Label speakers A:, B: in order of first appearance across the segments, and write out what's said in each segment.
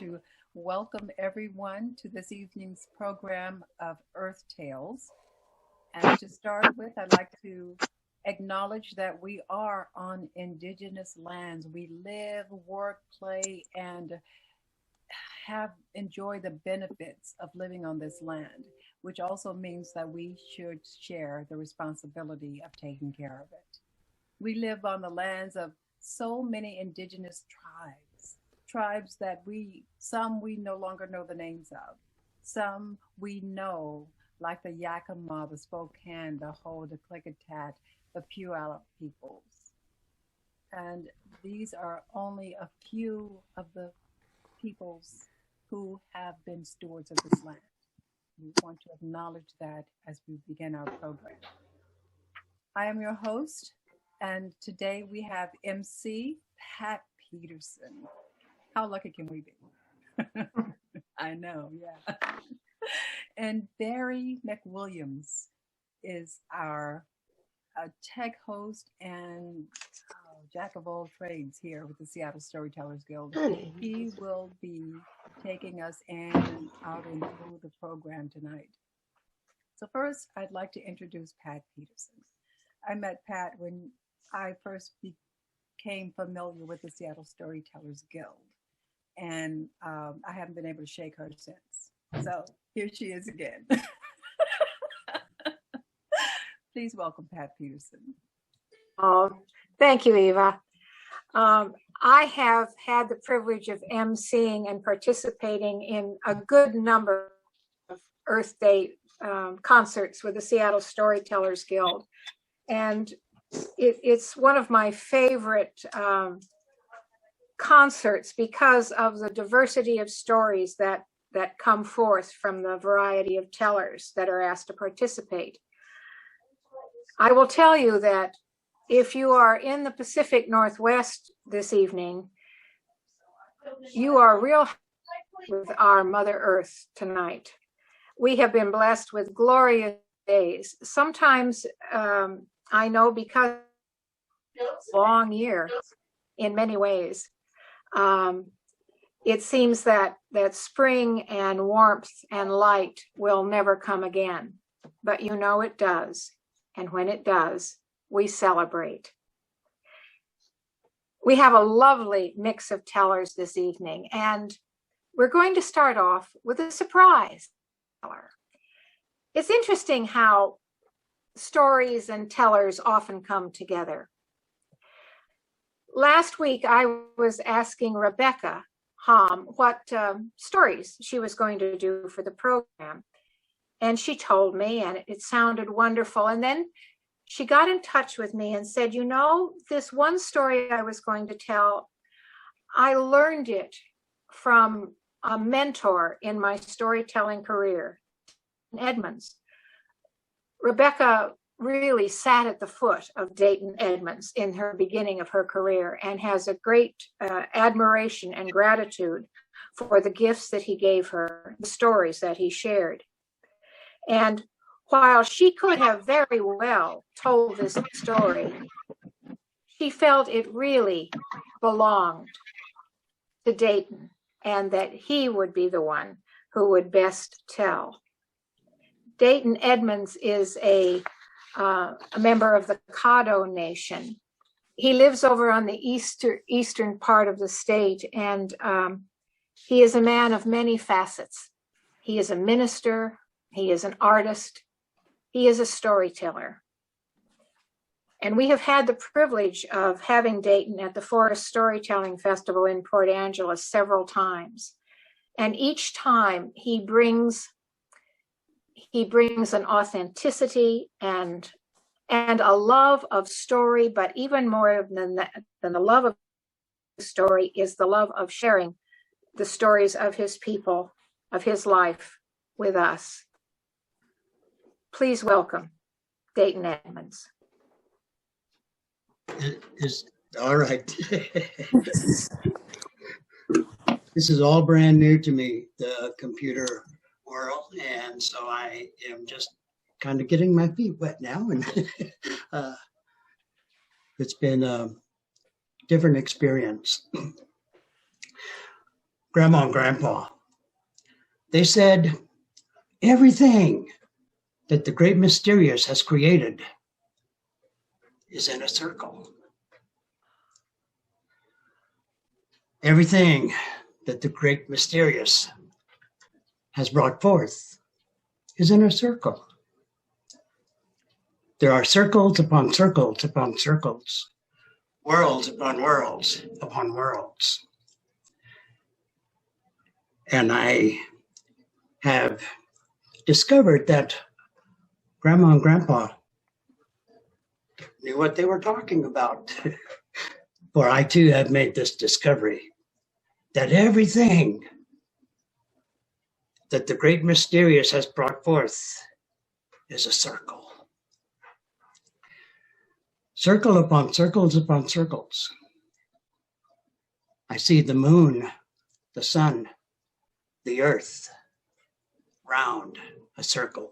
A: to welcome everyone to this evening's program of Earth Tales. And to start with, I'd like to acknowledge that we are on indigenous lands. We live, work, play, and enjoy the benefits of living on this land, which also means that we should share the responsibility of taking care of it. We live on the lands of so many indigenous tribes that some we no longer know the names of. Some we know, like the Yakima, the Spokane, the Ho, the Klickitat, the Puyallup peoples. And these are only a few of the peoples who have been stewards of this land. We want to acknowledge that as we begin our program. I am your host, and today we have Emcee Pat Peterson. How lucky can we be? I know, yeah. And Barry McWilliams is our tech host and jack of all trades here with the Seattle Storytellers Guild. He will be taking us in and out and through the program tonight. So first, I'd like to introduce Pat Peterson. I met Pat when I first became familiar with the Seattle Storytellers Guild, and I haven't been able to shake her since. So here she is again. Please welcome Pat Peterson.
B: Oh, thank you, Eva. I have had the privilege of emceeing and participating in a good number of Earth Day concerts with the Seattle Storytellers Guild. And it's one of my favorite concerts because of the diversity of stories that come forth from the variety of tellers that are asked to participate. I will tell you that if you are in the Pacific Northwest this evening, you are real with our Mother Earth tonight. We have been blessed with glorious days. Sometimes I know because it's a long year in many ways. It seems that spring and warmth and light will never come again, but you know it does. And when it does, we celebrate. We have a lovely mix of tellers this evening, and we're going to start off with a surprise teller. It's interesting how stories and tellers often come together. Last week, I was asking Rebecca Hom what stories she was going to do for the program. And she told me, and it sounded wonderful. And then she got in touch with me and said, you know, this one story I was going to tell, I learned it from a mentor in my storytelling career in Edmonds. Rebecca really sat at the foot of Dayton Edmonds in her beginning of her career and has a great admiration and gratitude for the gifts that he gave her, the stories that he shared. And while she could have very well told this story, she felt it really belonged to Dayton and that he would be the one who would best tell. Dayton Edmonds is a member of the Caddo Nation. He lives over on the eastern part of the state, and he is a man of many facets. He is a minister. He is an artist. He is a storyteller. And we have had the privilege of having Dayton at the Forest Storytelling Festival in Port Angeles several times. And each time he brings an authenticity and a love of story, but even more than the love of story is the love of sharing the stories of his people, of his life with us. Please welcome Dayton Edmonds.
C: All right. This is all brand new to me, the computer world, and so I am just kind of getting my feet wet now, and it's been a different experience. Grandma and Grandpa. They said, everything that the great mysterious has created is in a circle. Everything that the great mysterious has brought forth is in a circle. There are circles upon circles upon circles, worlds upon worlds upon worlds. And I have discovered that Grandma and Grandpa knew what they were talking about. For I too have made this discovery that everything that the great mysterious has brought forth is a circle. Circle upon circles upon circles. I see the moon, the sun, the earth, round a circle.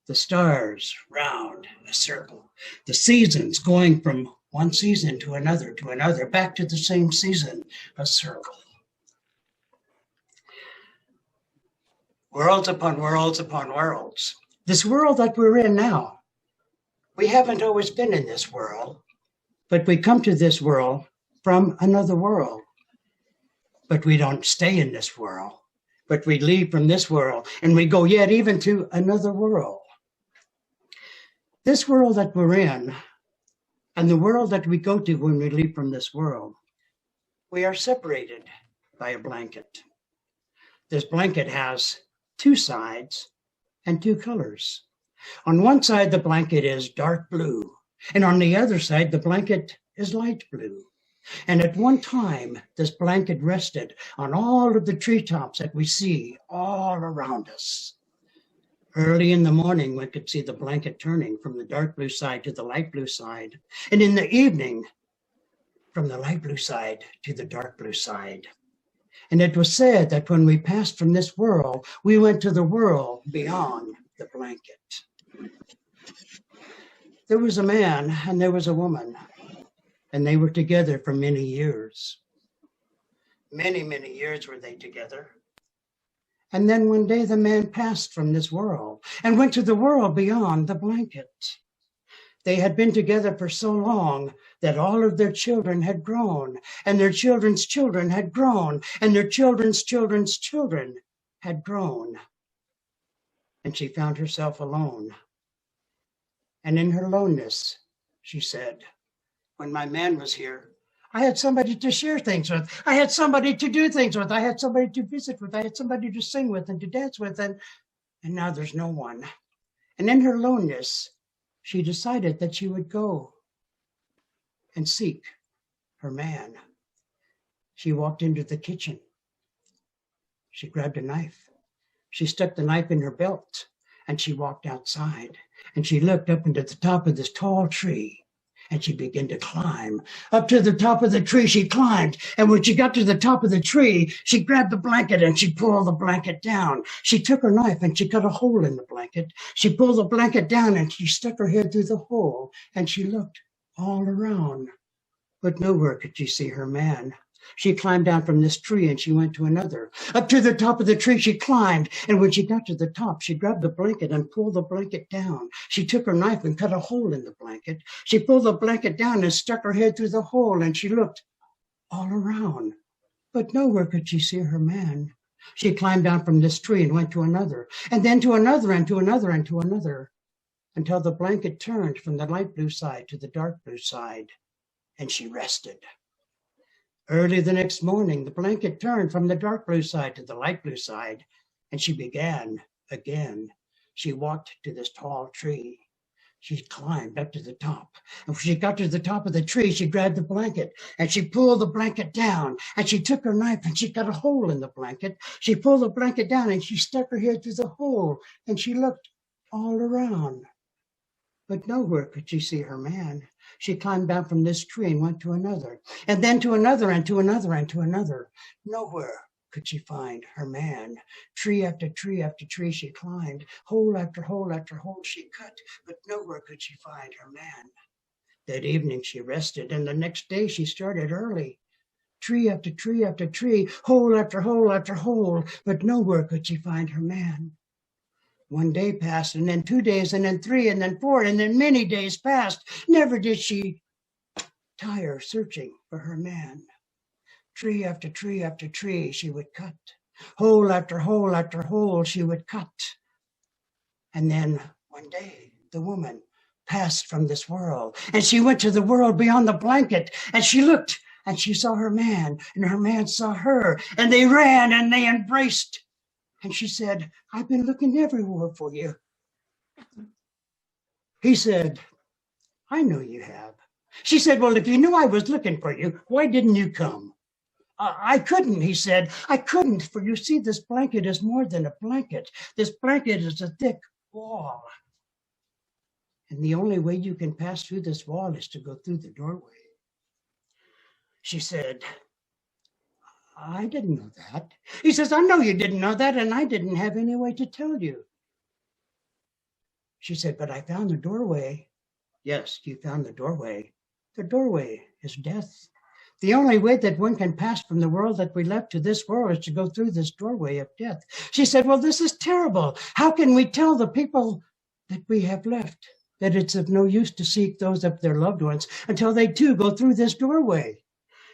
C: The stars round a circle. The seasons going from one season to another, back to the same season, a circle. Worlds upon worlds upon worlds. This world that we're in now, we haven't always been in this world, but we come to this world from another world. But we don't stay in this world, but we leave from this world and we go yet even to another world. This world that we're in and the world that we go to when we leave from this world, we are separated by a blanket. This blanket has two sides and two colors. On one side, the blanket is dark blue, and on the other side, the blanket is light blue. And at one time, this blanket rested on all of the treetops that we see all around us. Early in the morning, we could see the blanket turning from the dark blue side to the light blue side. And in the evening, from the light blue side to the dark blue side. And it was said that when we passed from this world, we went to the world beyond the blanket. There was a man and there was a woman, and they were together for many years. Many, many years were they together. And then one day the man passed from this world and went to the world beyond the blanket. They had been together for so long that all of their children had grown, and their children's children had grown, and their children's children's children had grown. And she found herself alone. And in her aloneness, she said, when my man was here, I had somebody to share things with. I had somebody to do things with. I had somebody to visit with. I had somebody to sing with and to dance with. And now there's no one. And in her aloneness, she decided that she would go and seek her man. She walked into the kitchen. She grabbed a knife. She stuck the knife in her belt and she walked outside. And she looked up into the top of this tall tree. And she began to climb. Up to the top of the tree, she climbed. And when she got to the top of the tree, she grabbed the blanket and she pulled the blanket down. She took her knife and she cut a hole in the blanket. She pulled the blanket down and she stuck her head through the hole. And she looked all around. But nowhere could she see her man. She climbed down from this tree and she went to another. Up to the top of the tree she climbed, and when she got to the top, she grabbed the blanket and pulled the blanket down. She took her knife and cut a hole in the blanket. She pulled the blanket down and stuck her head through the hole, and she looked all around. But nowhere could she see her man. She climbed down from this tree and went to another, and then to another, and to another, and to another, until the blanket turned from the light blue side to the dark blue side, and she rested. Early the next morning, the blanket turned from the dark blue side to the light blue side, and she began again. She walked to this tall tree. She climbed up to the top. And when she got to the top of the tree, she grabbed the blanket, and she pulled the blanket down, and she took her knife, and she cut a hole in the blanket. She pulled the blanket down, and she stuck her head through the hole, and she looked all around. But nowhere could she see her man. She climbed down from this tree and went to another, and then to another, and to another, and to another. Nowhere could she find her man. Tree after tree after tree she climbed, hole after hole after hole she cut, but nowhere could she find her man. That evening she rested, and the next day she started early. tree after tree after tree, hole after hole after hole, but nowhere could she find her man. One day passed, and then 2 days, and then 3, and then 4, and then many days passed. Never did she tire searching for her man. Tree after tree after tree she would cut. Hole after hole after hole she would cut. And then one day the woman passed from this world, and she went to the world beyond the blanket, and she looked, and she saw her man, and her man saw her, and they ran and they embraced. And she said, I've been looking everywhere for you. He said, I know you have. She said, well, if you knew I was looking for you, why didn't you come? I couldn't, he said. I couldn't, for you see, this blanket is more than a blanket. This blanket is a thick wall. And the only way you can pass through this wall is to go through the doorway. She said, I didn't know that. He says, I know you didn't know that, and I didn't have any way to tell you. She said, but I found the doorway. Yes, you found the doorway. The doorway is death. The only way that one can pass from the world that we left to this world is to go through this doorway of death. She said, well, this is terrible. How can we tell the people that we have left that it's of no use to seek those of their loved ones until they too go through this doorway?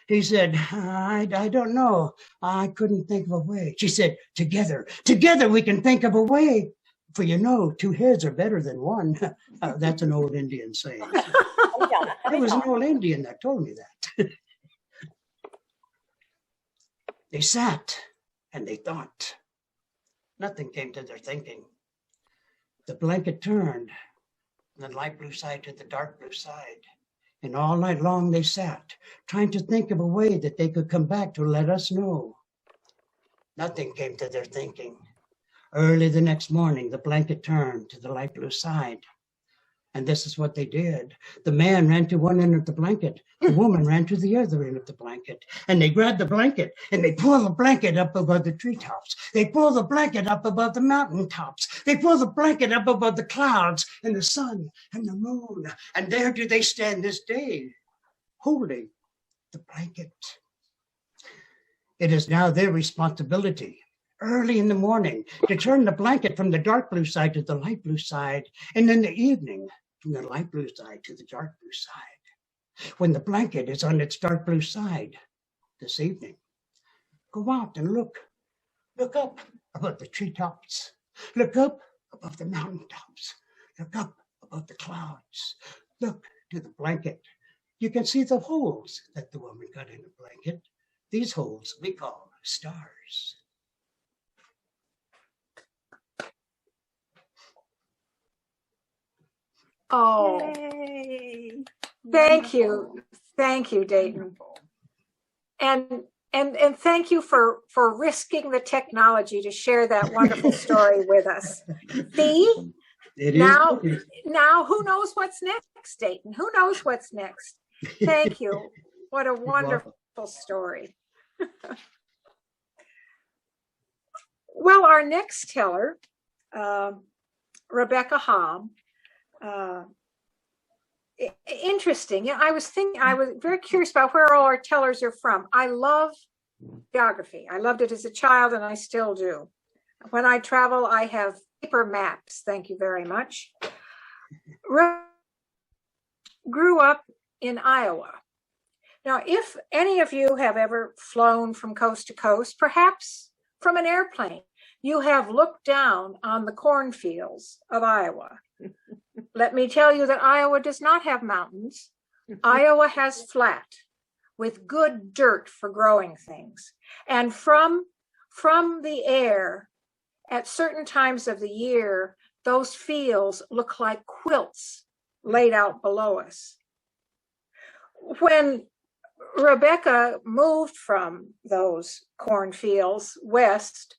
C: He said, I don't know. I couldn't think of a way. She said, together we can think of a way. For you know, 2 heads are better than one. That's an old Indian saying. It was an old Indian that told me that. They sat and they thought. Nothing came to their thinking. The blanket turned from the light blue side to the dark blue side. And all night long they sat, trying to think of a way that they could come back to let us know. Nothing came to their thinking. Early the next morning, the blanket turned to the light blue side. And this is what they did. The man ran to one end of the blanket. The woman ran to the other end of the blanket. And they grabbed the blanket and they pulled the blanket up above the treetops. They pulled the blanket up above the mountaintops. They pulled the blanket up above the clouds and the sun and the moon. And there do they stand this day, holding the blanket. It is now their responsibility, early in the morning, to turn the blanket from the dark blue side to the light blue side, and in the evening, from the light blue side to the dark blue side. When the blanket is on its dark blue side this evening, go out and look up above the treetops, look up above the mountaintops, look up above the clouds, look to the blanket. You can see the holes that the woman got in the blanket. These holes we call stars.
B: Oh,
A: Yay.
B: thank you. Thank you, Dayton. And thank you for risking the technology to share that wonderful story with us. See? Now who knows what's next, Dayton? Who knows what's next? Thank you. What a wonderful story. Well, our next teller, Rebecca Hom, interesting. I was very curious about where all our tellers are from. I love geography. I loved it as a child and I still do. When I travel, I have paper maps. Thank you very much. Grew up in Iowa. Now, if any of you have ever flown from coast to coast, perhaps from an airplane, you have looked down on the cornfields of Iowa. Let me tell you that Iowa does not have mountains. Iowa has flat with good dirt for growing things. And from the air, at certain times of the year, those fields look like quilts laid out below us. When Rebecca moved from those cornfields west,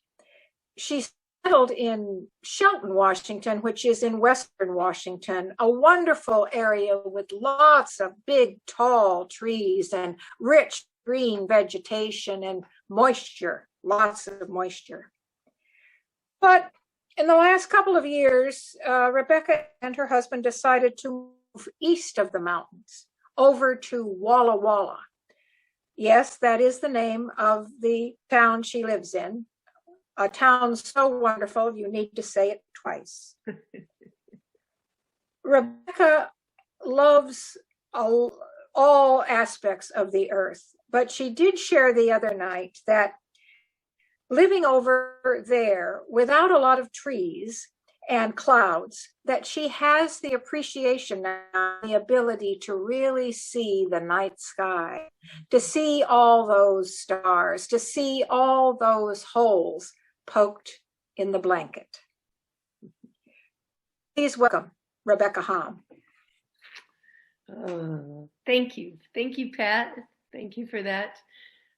B: she settled in Shelton, Washington, which is in western Washington, a wonderful area with lots of big, tall trees and rich green vegetation and moisture, lots of moisture. But in the last couple of years, Rebecca and her husband decided to move east of the mountains over to Walla Walla. Yes, that is the name of the town she lives in. A town so wonderful, you need to say it twice. Rebecca loves all aspects of the earth, but she did share the other night that living over there without a lot of trees and clouds, that she has the appreciation now, the ability to really see the night sky, to see all those stars, to see all those holes poked in the blanket. Please welcome Rebecca Hom.
D: Thank you. Thank you, Pat. Thank you for that.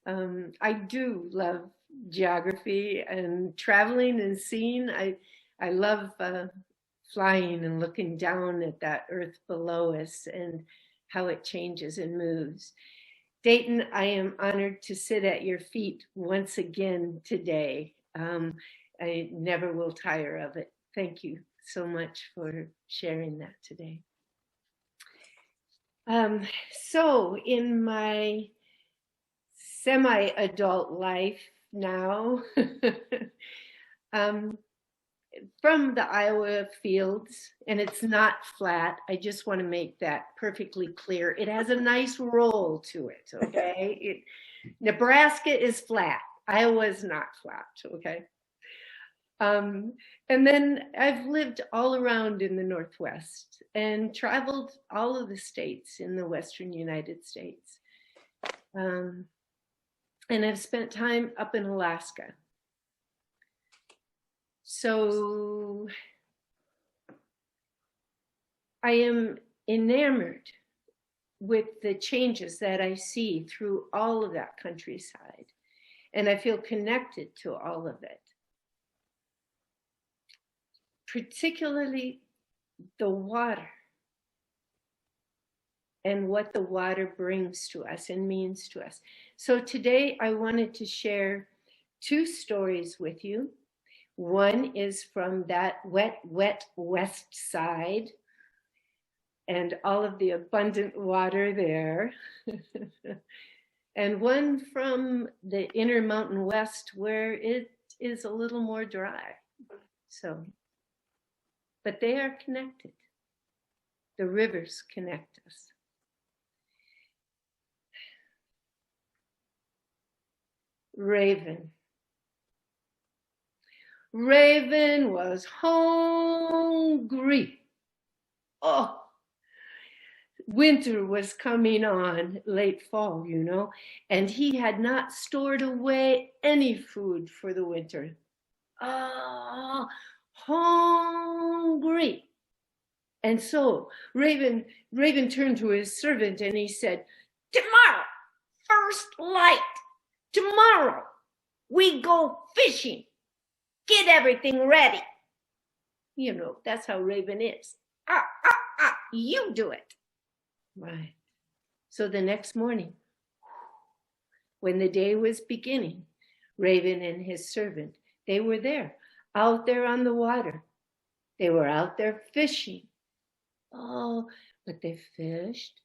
D: I do love geography and traveling and seeing. I love flying and looking down at that earth below us and how it changes and moves. Dayton, I am honored to sit at your feet once again today. I never will tire of it. Thank you so much for sharing that today. So in my semi-adult life now, from the Iowa fields, and it's not flat. I just want to make that perfectly clear. It has a nice roll to it, okay? Nebraska is flat. Iowa is not flat, okay? And then I've lived all around in the Northwest and traveled all of the states in the Western United States. And I've spent time up in Alaska. So I am enamored with the changes that I see through all of that countryside, and I feel connected to all of it. Particularly the water and what the water brings to us and means to us. So today I wanted to share two stories with you. One is from that wet, wet west side and all of the abundant water there. And one from the inner mountain west where it is a little more dry. So, but they are connected. The rivers connect us. Raven. Raven was hungry. Oh, winter was coming on, late fall, you know, and he had not stored away any food for the winter. Oh, hungry. And so Raven turned to his servant and he said, "Tomorrow, first light, tomorrow we go fishing. Get everything ready." You know, that's how Raven is. You do it. Right. So the next morning, when the day was beginning, Raven and his servant, they were there, out there on the water. They were out there fishing. Oh, but they fished,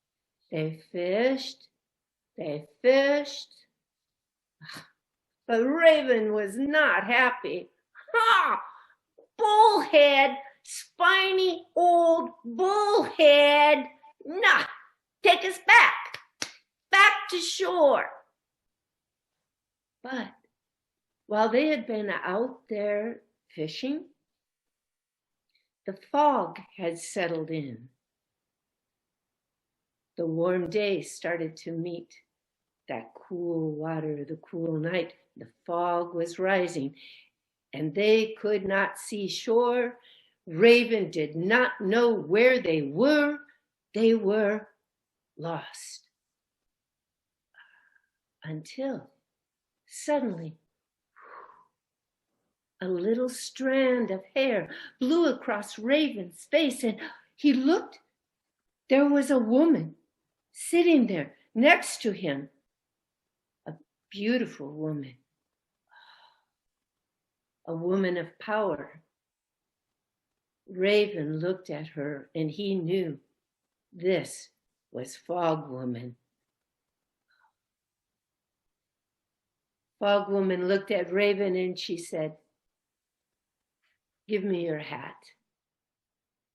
D: they fished, they fished. But Raven was not happy. Ha! Bullhead, spiny old bullhead. Nah, take us back to shore. But while they had been out there fishing, the fog had settled in. The warm day started to meet that cool water, the cool night. The fog was rising, and they could not see shore. Raven did not know where they were. They were lost. Until suddenly, a little strand of hair blew across Raven's face, and he looked. There was a woman sitting there next to him, a beautiful woman, a woman of power. Raven looked at her and he knew this was Fog Woman. Fog Woman looked at Raven and she said, "Give me your hat."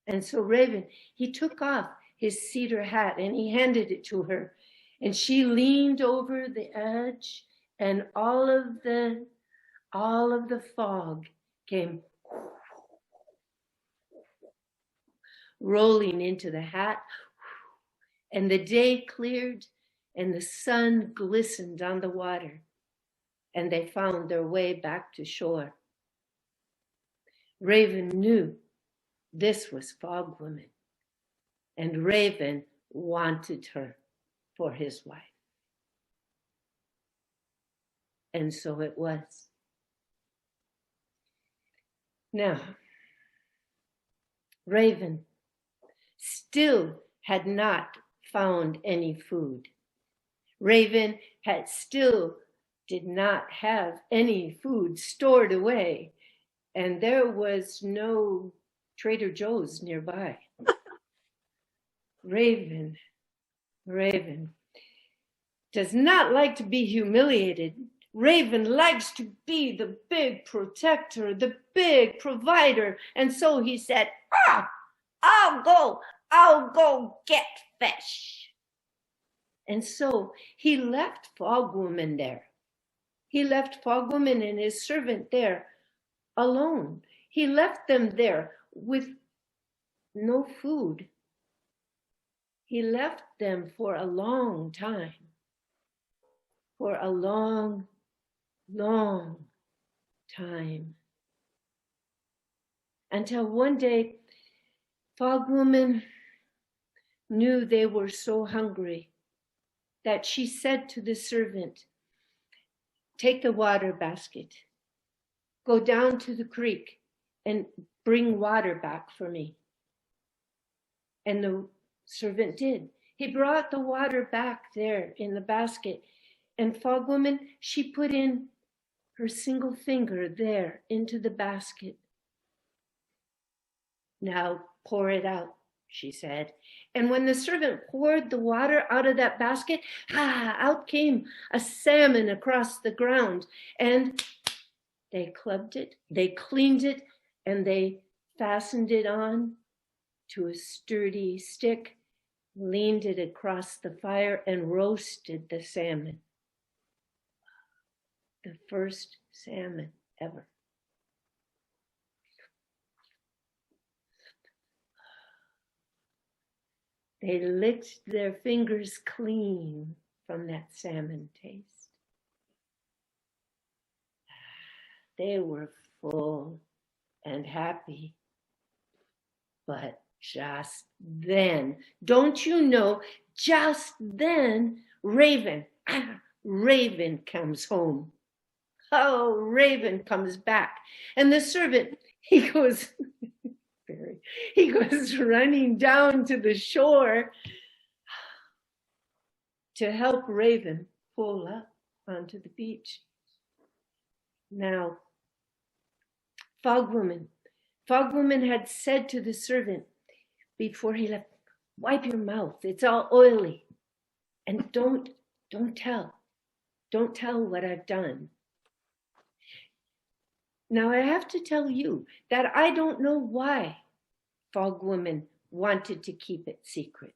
D: And so Raven, he took off his cedar hat and he handed it to her. And she leaned over the edge and all of the fog came rolling into the hat. And the day cleared and the sun glistened on the water. And they found their way back to shore. Raven knew this was Fog Woman, and Raven wanted her for his wife. And so it was. Now, Raven still had not found any food. Raven still did not have any food stored away, and there was no Trader Joe's nearby. Raven does not like to be humiliated. Raven likes to be the big protector, the big provider. And so he said, I'll go get fish. And so he left Fog Woman there. He left Fog Woman and his servant there alone. He left them there with no food. He left them for a long time, for a long, long time. Until one day, Fog Woman knew they were so hungry that she said to the servant, "Take the water basket, go down to the creek and bring water back for me." And the servant did. He brought the water back there in the basket. And Fog Woman, she put in her single finger there into the basket. "Now pour it out," she said. And when the servant poured the water out of that basket, out came a salmon across the ground. And they clubbed it, they cleaned it, and they fastened it on to a sturdy stick, leaned it across the fire, and roasted the salmon. The first salmon ever. They licked their fingers clean from that salmon taste. They were full and happy. But just then, don't you know, just then, Raven comes home. Oh, Raven comes back. And the servant, he goes running down to the shore to help Raven pull up onto the beach. Now, Fog Woman had said to the servant before he left, "Wipe your mouth, it's all oily. And don't tell what I've done." Now I have to tell you that I don't know why Fog Woman wanted to keep it secret.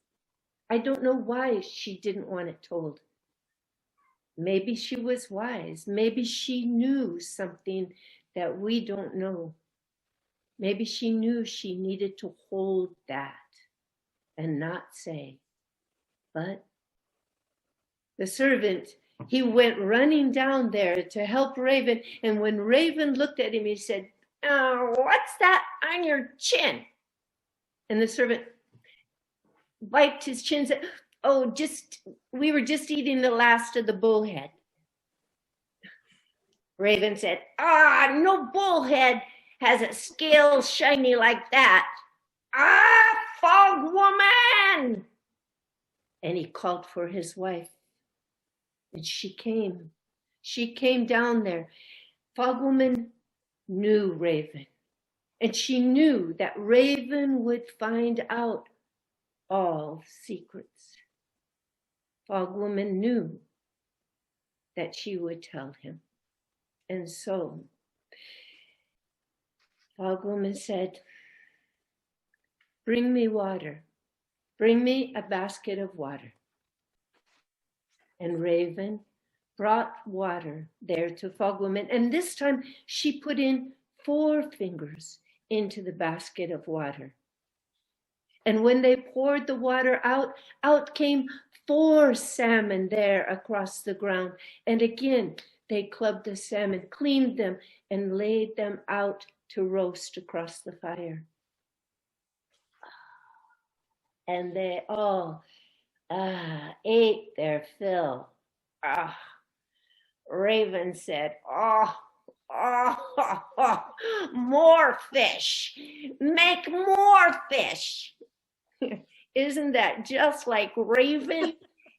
D: I don't know why she didn't want it told. Maybe she was wise. Maybe she knew something that we don't know. Maybe she knew she needed to hold that and not say. But the servant, he went running down there to help Raven. And when Raven looked at him, he said, "Oh, what's that on your chin?" And the servant wiped his chin and said, "Oh, we were just eating the last of the bullhead." Raven said, "No bullhead has a scale shiny like that. Fog Woman!" And he called for his wife. And she came. She came down there. Fog Woman knew Raven. And she knew that Raven would find out all secrets. Fog Woman knew that she would tell him. And so Fog Woman said, bring me water. Bring me a basket of water. And Raven brought water there to Fog Woman. And this time she put in 4 fingers into the basket of water. And when they poured the water out, out came 4 salmon there across the ground. And again, they clubbed the salmon, cleaned them, and laid them out to roast across the fire. And they all ate their fill. Raven said, more fish. Make more fish. Isn't that just like Raven?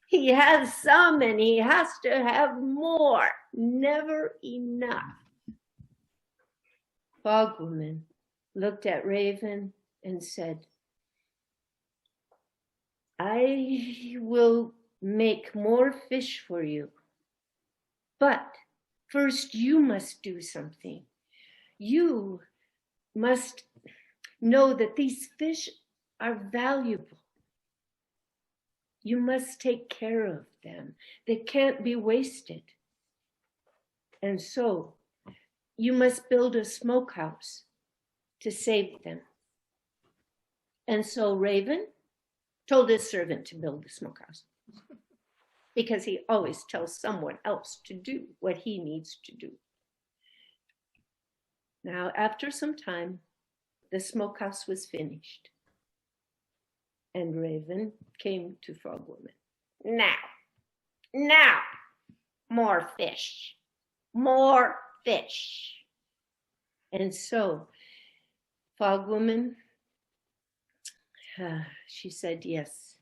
D: He has some and he has to have more. Never enough. Fog Woman looked at Raven and said, I will make more fish for you. But first you must do something. You must know that these fish are valuable. You must take care of them. They can't be wasted. And so you must build a smokehouse to save them. And so Raven told his servant to build the smokehouse because he always tells someone else to do what he needs to do. Now, after some time, the smokehouse was finished. And Raven came to Frog Woman. Now, more fish, more fish. And so, Frog Woman, she said, yes,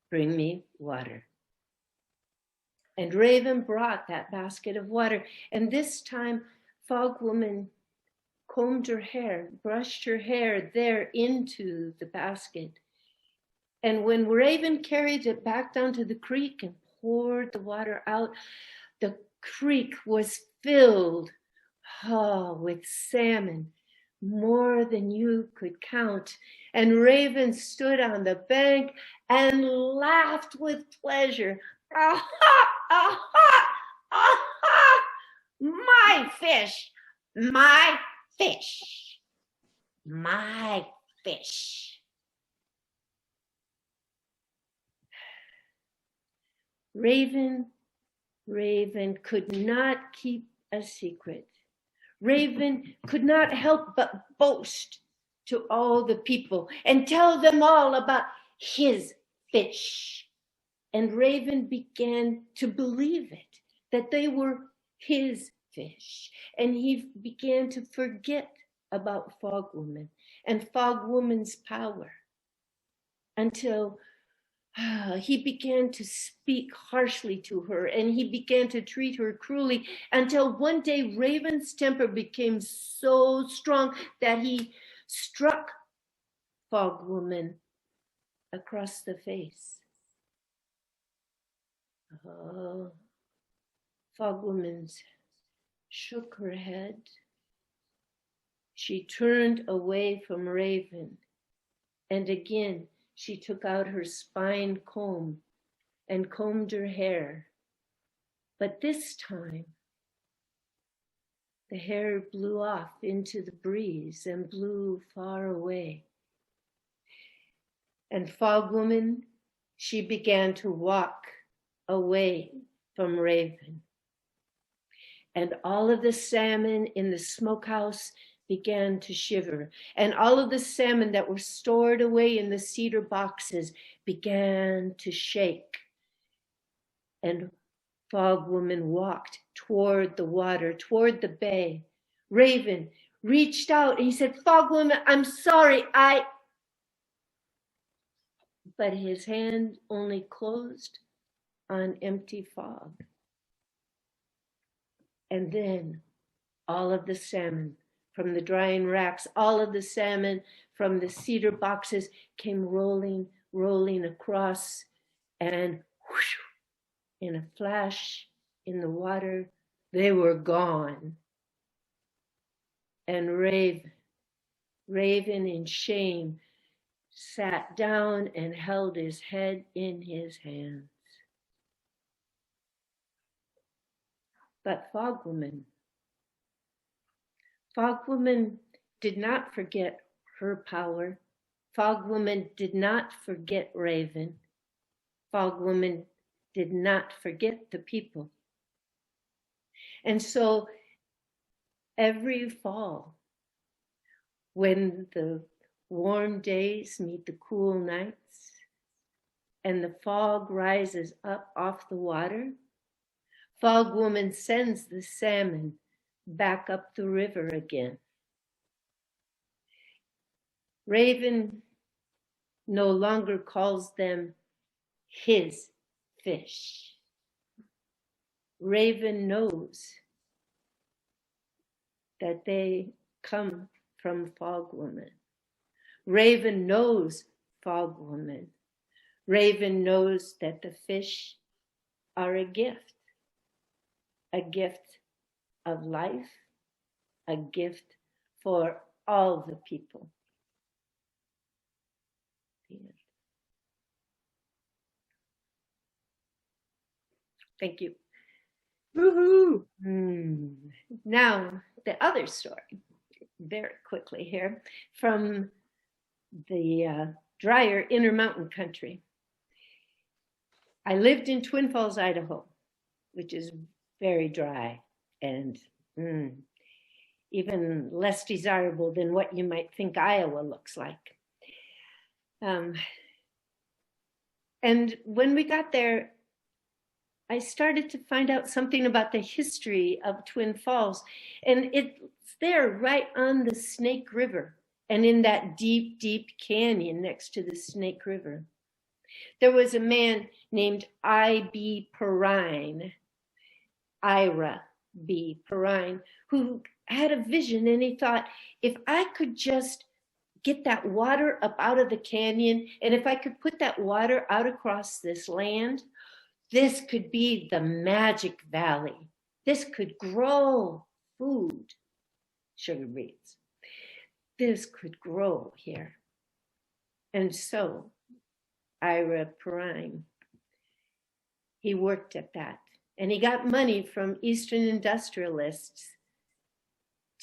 D: bring me water. And Raven brought that basket of water. And this time, Frog Woman combed her hair, brushed her hair there into the basket. And when Raven carried it back down to the creek and poured the water out, the creek was filled with salmon, more than you could count. And Raven stood on the bank and laughed with pleasure. Aha, aha, aha, my fish, my fish, my fish. Raven could not keep a secret. Raven could not help but boast to all the people and tell them all about his fish. And Raven began to believe it, that they were his fish. And he began to forget about Fog Woman and Fog Woman's power until he began to speak harshly to her, and he began to treat her cruelly until one day Raven's temper became so strong that he struck Fog Woman across the face. Fog Woman shook her head. She turned away from Raven, and again she took out her spine comb and combed her hair. But this time, the hair blew off into the breeze and blew far away. And Fog Woman, she began to walk away from Raven. And all of the salmon in the smokehouse began to shiver, and all of the salmon that were stored away in the cedar boxes began to shake. And Fog Woman walked toward the water, toward the bay. Raven reached out and he said, Fog Woman, I'm sorry, But his hand only closed on empty fog. And then all of the salmon from the drying racks, all of the salmon from the cedar boxes came rolling across, and whoosh, in a flash in the water, they were gone. And Raven in shame sat down and held his head in his hands. But Fogwoman did not forget her power. Fogwoman did not forget Raven. Fogwoman did not forget the people. And so every fall, when the warm days meet the cool nights and the fog rises up off the water, Fogwoman sends the salmon back up the river again. Raven no longer calls them his fish. Raven knows that they come from Fogwoman. Raven knows Fogwoman. Raven knows that the fish are a gift of life, a gift for all the people. Thank you.
A: Woohoo!
D: Now, the other story, very quickly here, from the drier Intermountain country. I lived in Twin Falls, Idaho, which is very dry and even less desirable than what you might think Iowa looks like. And when we got there, I started to find out something about the history of Twin Falls. And it's there right on the Snake River and in that deep, deep canyon next to the Snake River. There was a man named I.B. Perrine, Ira B. Perrine, who had a vision, and he thought, if I could just get that water up out of the canyon, and if I could put that water out across this land, this could be the magic valley. This could grow food, sugar beets. This could grow here. And so Ira Perrine, he worked at that. And he got money from Eastern industrialists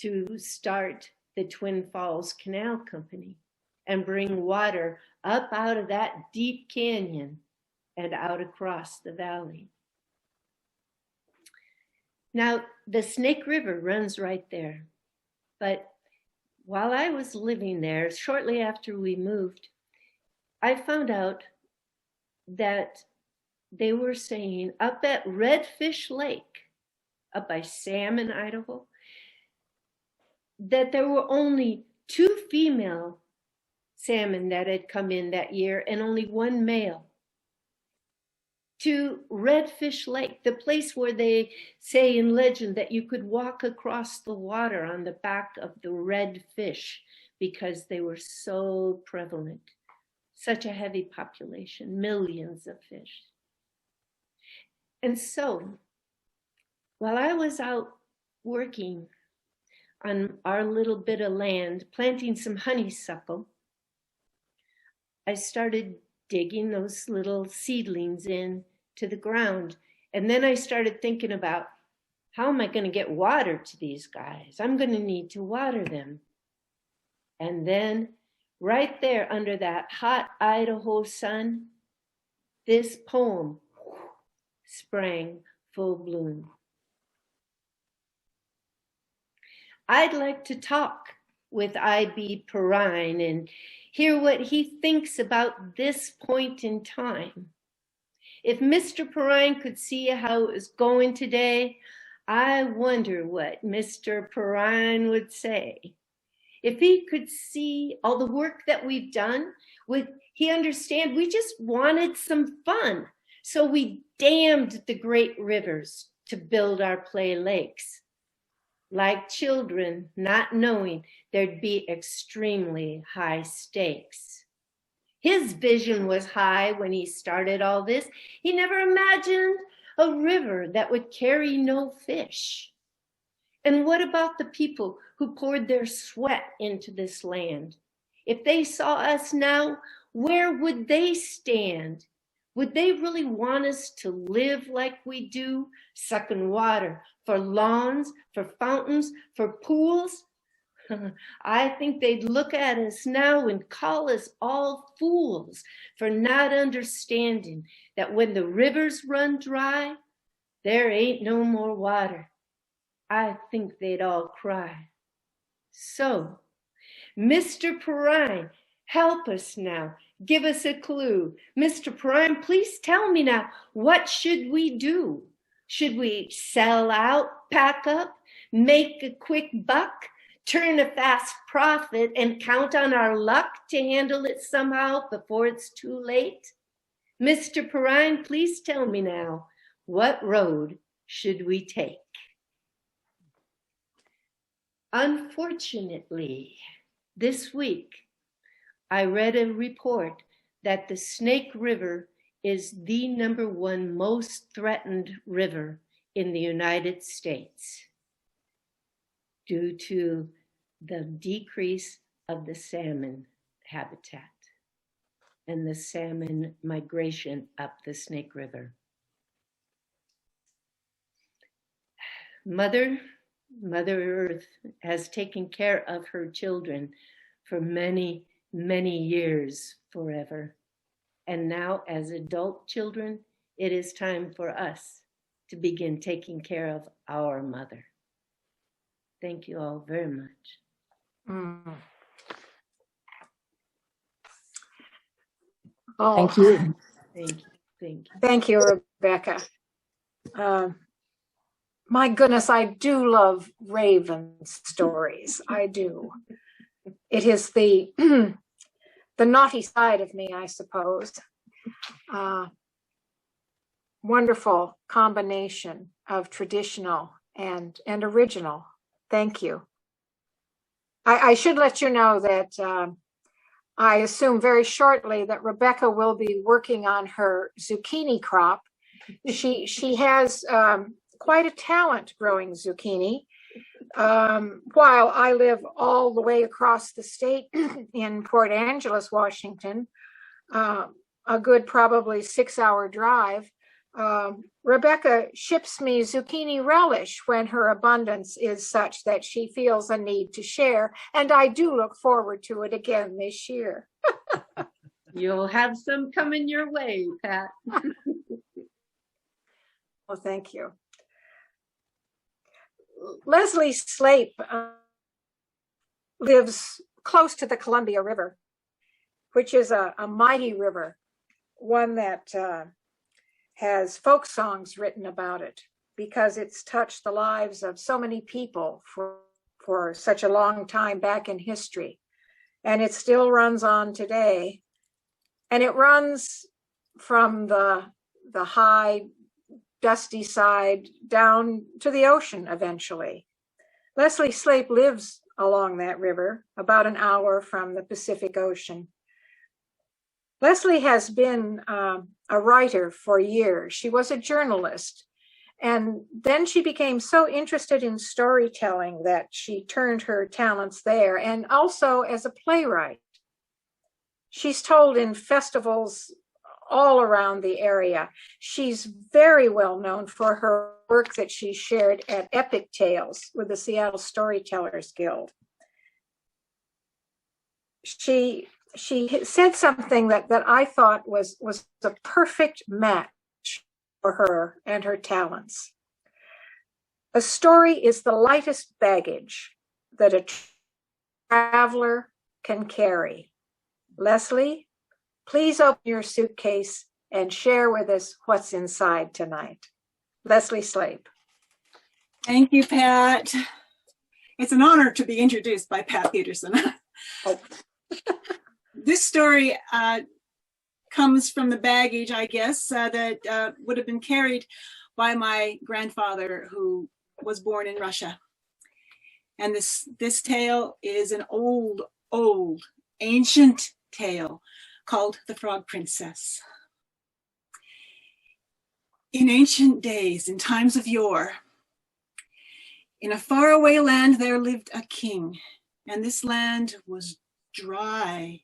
D: to start the Twin Falls Canal Company and bring water up out of that deep canyon and out across the valley. Now, the Snake River runs right there. But while I was living there, shortly after we moved, I found out that they were saying up at Redfish Lake, up by Salmon, Idaho, that there were only 2 female salmon that had come in that year and only 1 male. To Redfish Lake, the place where they say in legend that you could walk across the water on the back of the red fish because they were so prevalent. Such a heavy population, millions of fish. And so, while I was out working on our little bit of land, planting some honeysuckle, I started digging those little seedlings in to the ground. And then I started thinking about, how am I going to get water to these guys? I'm going to need to water them. And then right there under that hot Idaho sun, this poem sprang full bloom. I'd like to talk with I.B. Perrine and hear what he thinks about this point in time. If Mr. Perrine could see how it was going today, I wonder what Mr. Perrine would say. If he could see all the work that we've done, would he understand we just wanted some fun? So we dammed the great rivers to build our play lakes. Like children, not knowing there'd be extremely high stakes. His vision was high when he started all this. He never imagined a river that would carry no fish. And what about the people who poured their sweat into this land? If they saw us now, where would they stand? Would they really want us to live like we do, sucking water for lawns, for fountains, for pools? I think they'd look at us now and call us all fools for not understanding that when the rivers run dry, there ain't no more water. I think they'd all cry. So, Mr. Perrine, help us now. Give us a clue. Mr. Perrine, please tell me now, what should we do? Should we sell out, pack up, make a quick buck, turn a fast profit, and count on our luck to handle it somehow before it's too late? Mr. Perrine, please tell me now, what road should we take? Unfortunately, this week, I read a report that the Snake River is the #1 most threatened river in the United States due to the decrease of the salmon habitat and the salmon migration up the Snake River. Mother Earth has taken care of her children for many, many years, forever. And now as adult children, it is time for us to begin taking care of our mother. Thank you all very much.
B: Mm. Oh,
E: Thank you.
D: Thank you. Thank you.
B: thank you, Rebecca. My goodness, I do love Raven's stories. I do. It is the the naughty side of me, I suppose. Wonderful combination of traditional and original. Thank you. I should let you know that I assume very shortly that Rebecca will be working on her zucchini crop. She has quite a talent growing zucchini. While I live all the way across the state in Port Angeles, Washington, a good probably 6-hour drive, Rebecca ships me zucchini relish when her abundance is such that she feels a need to share, and I do look forward to it again this year.
D: You'll have some coming your way, Pat.
B: Well, thank you. Leslie Slape lives close to the Columbia River, which is a mighty river, one that has folk songs written about it because it's touched the lives of so many people for such a long time back in history. And it still runs on today. And it runs from the high, dusty side down to the ocean eventually. Leslie Slape lives along that river, about an hour from the Pacific Ocean. Leslie has been a writer for years. She was a journalist, and then she became so interested in storytelling that she turned her talents there, and also as a playwright. She's told in festivals all around the area. She's very well known for her work that she shared at Epic Tales with the Seattle Storytellers Guild. She said something that I thought was a perfect match for her and her talents. A story is the lightest baggage that a traveler can carry. Leslie, please open your suitcase and share with us what's inside tonight. Leslie Slape.
E: Thank you, Pat. It's an honor to be introduced by Pat Peterson.
B: Oh.
E: This story comes from the baggage, I guess, that would have been carried by my grandfather, who was born in Russia. And this tale is an old, ancient tale called The Frog Princess. In ancient days, in times of yore, In a faraway land there lived a king, and this land was dry,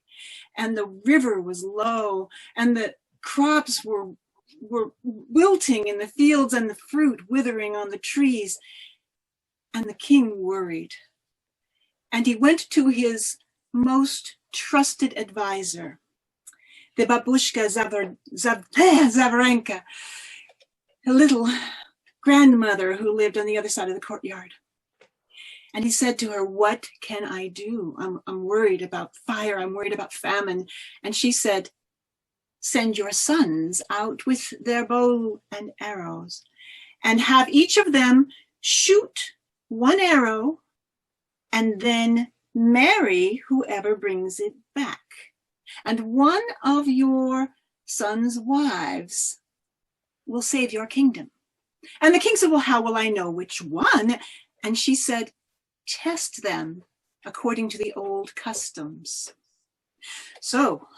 E: and the river was low, and the crops were wilting in the fields, and the fruit withering on the trees. And the king worried. And he went to his most trusted advisor, the babushka Zavarenka, a little grandmother who lived on the other side of the courtyard. And he said to her, "What can I do? I'm worried about fire. I'm worried about famine." And she said, "Send your sons out with their bow and arrows, and have each of them shoot one arrow, and then marry whoever brings it back. And one of your sons' wives will save your kingdom." And the king said, "Well, how will I know which one?" And she said, "Test them according to the old customs." So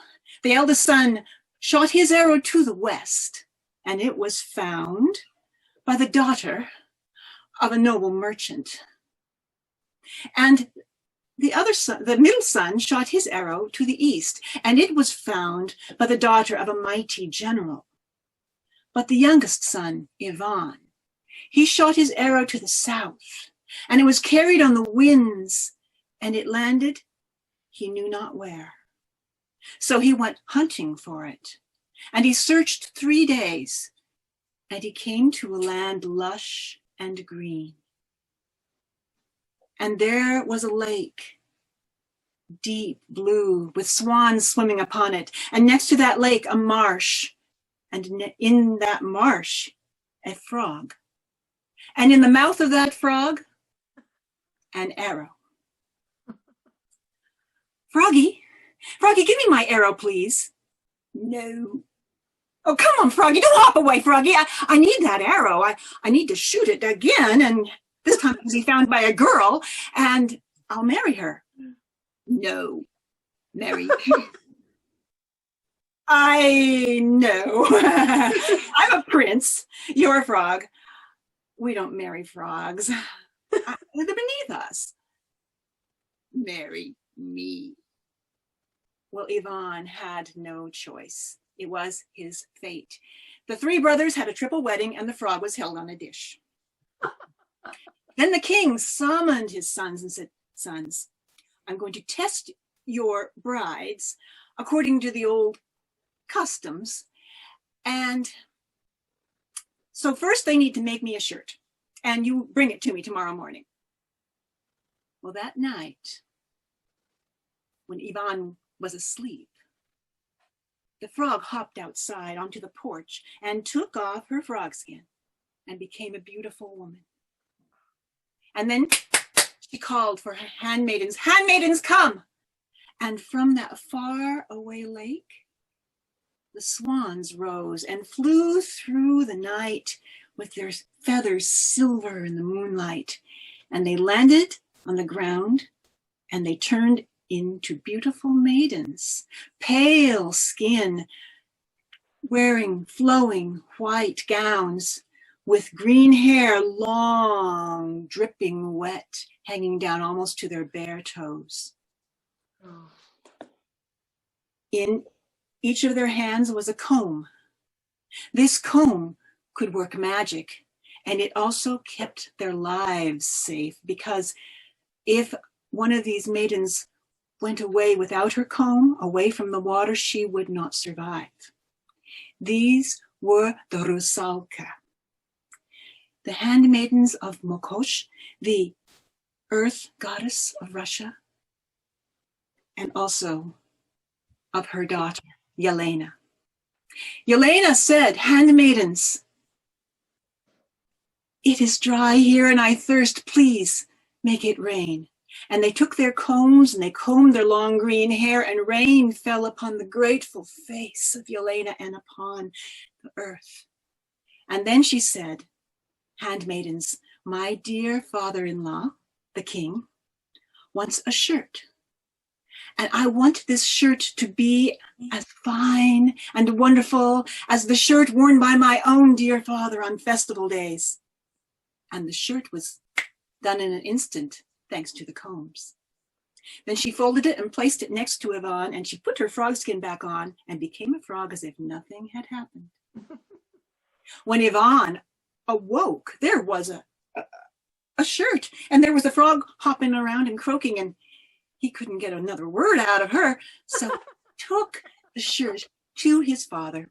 E: the eldest son shot his arrow to the west, and it was found by the daughter of a noble merchant. And the other son, the middle son, shot his arrow to the east, and it was found by the daughter of a mighty general. But the youngest son, Ivan, he shot his arrow to the south, and it was carried on the winds, and it landed he knew not where. So he went hunting for it, and he searched 3 days, and he came to a land lush and green. And there was a lake, deep blue, with swans swimming upon it, and next to that lake a marsh, and in that marsh a frog, and in the mouth of that frog an arrow. "Froggy, Froggy, give me my arrow, please." "No." "Oh, come on, Froggy, don't hop away, Froggy. I need that arrow. I need to shoot it again, and this time it'll be found by a girl, and I'll marry her." "No, marry you." "I know. I'm a prince. You're a frog. We don't marry frogs. They're beneath us." "Marry me." Well, Ivan had no choice. It was his fate. The 3 brothers had a triple wedding, and the frog was held on a dish. Then the king summoned his sons and said, "Sons, I'm going to test your brides according to the old customs. And so first they need to make me a shirt, and you bring it to me tomorrow morning." Well, that night, when Ivan was asleep, the frog hopped outside onto the porch and took off her frog skin and became a beautiful woman. And then she called for her handmaidens. "Handmaidens, come!" And from that far away lake, the swans rose and flew through the night with their feathers silver in the moonlight. And they landed on the ground, and they turned into beautiful maidens, pale skin, wearing flowing white gowns, with green hair, long, dripping wet, hanging down almost to their bare toes. In each of their hands was a comb. This comb could work magic, and it also kept their lives safe, because if one of these maidens went away without her comb, away from the water, she would not survive. These were the Rusalka, the handmaidens of Mokosh, the earth goddess of Russia, and also of her daughter, Yelena. Yelena said, "Handmaidens, it is dry here and I thirst. Please make it rain." And they took their combs and they combed their long green hair, and rain fell upon the grateful face of Yelena and upon the earth. And then she said, "Handmaidens, my dear father-in-law, the king, wants a shirt. And I want this shirt to be as fine and wonderful as the shirt worn by my own dear father on festival days." And the shirt was done in an instant, thanks to the combs. Then she folded it and placed it next to Yvonne, and she put her frog skin back on and became a frog as if nothing had happened. When Yvonne awoke, there was a shirt, and there was a frog hopping around and croaking, and he couldn't get another word out of her, so took the shirt to his father,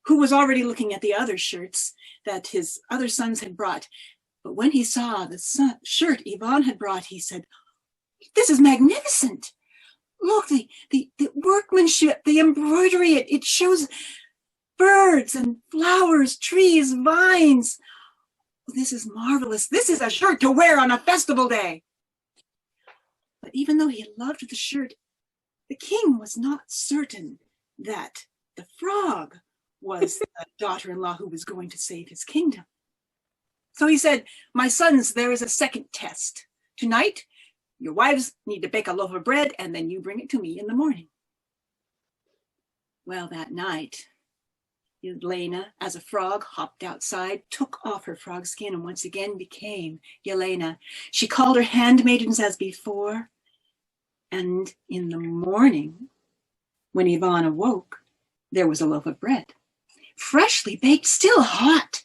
E: who was already looking at the other shirts that his other sons had brought. But when he saw the shirt Yvonne had brought, he said, "This is magnificent. Look, the workmanship, the embroidery, it shows birds and flowers, trees, vines. This is marvelous. This is a shirt to wear on a festival day." But even though he loved the shirt, the king was not certain that the frog was the daughter-in-law who was going to save his kingdom. So he said, "My sons, there is a second test. Tonight, your wives need to bake a loaf of bread, and then you bring it to me in the morning." Well, that night, Yelena, as a frog, hopped outside, took off her frog skin, and once again became Yelena. She called her handmaidens as before, and in the morning, when Yvonne awoke, there was a loaf of bread, freshly baked, still hot.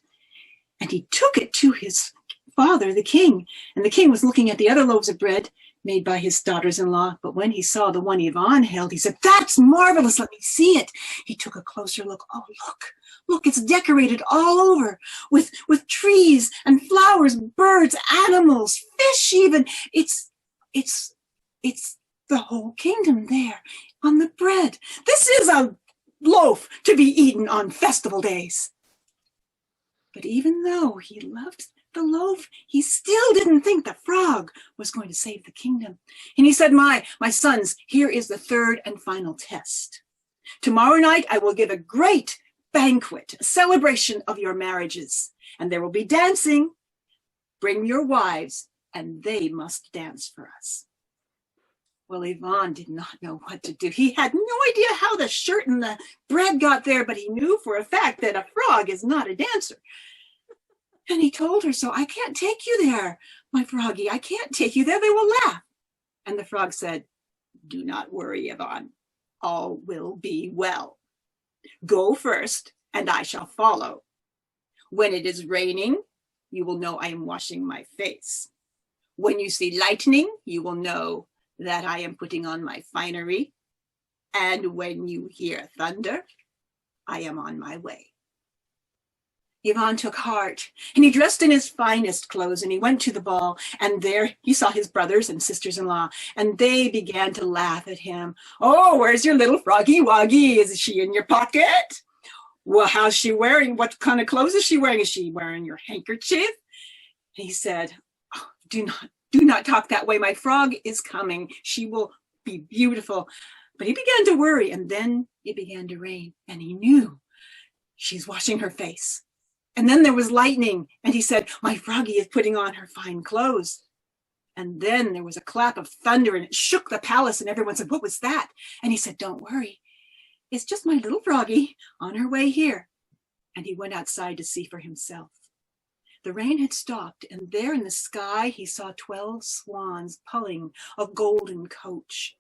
E: And he took it to his father, the king, and the king was looking at the other loaves of bread made by his daughters-in-law. But when he saw the one Yvonne held, he said, "That's marvelous, let me see it." He took a closer look. Oh, look, it's decorated all over with trees and flowers, birds, animals, fish even. It's the whole kingdom there on the bread. This is a loaf to be eaten on festival days. But even though he loved the loaf, he still didn't think the frog was going to save the kingdom. And he said, my sons, here is the third and final test. Tomorrow night, I will give a great banquet, a celebration of your marriages, and there will be dancing. Bring your wives, and they must dance for us. Well, Yvonne did not know what to do. He had no idea how the shirt and the bread got there, but he knew for a fact that a frog is not a dancer. And he told her, "So I can't take you there, my froggy. I can't take you there. They will laugh." And the frog said, "Do not worry, Yvonne. All will be well. Go first, and I shall follow. When it is raining, you will know I am washing my face. When you see lightning, you will know that I am putting on my finery. And when you hear thunder, I am on my way." Yvonne took heart, and he dressed in his finest clothes, and he went to the ball, and there he saw his brothers and sisters-in-law, and they began to laugh at him. "Oh, where's your little froggy woggy? Is she in your pocket? Well, how's she wearing? What kind of clothes is she wearing? Is she wearing your handkerchief?" He said, "Oh, do not talk that way. My frog is coming. She will be beautiful." But he began to worry, and then it began to rain, and he knew she's washing her face. And then there was lightning, and he said, "My froggy is putting on her fine clothes." And then there was a clap of thunder, and it shook the palace, and everyone said, "What was that?" And he said, "Don't worry. It's just my little froggy on her way here." And he went outside to see for himself. The rain had stopped, and there in the sky he saw 12 swans pulling a golden coach.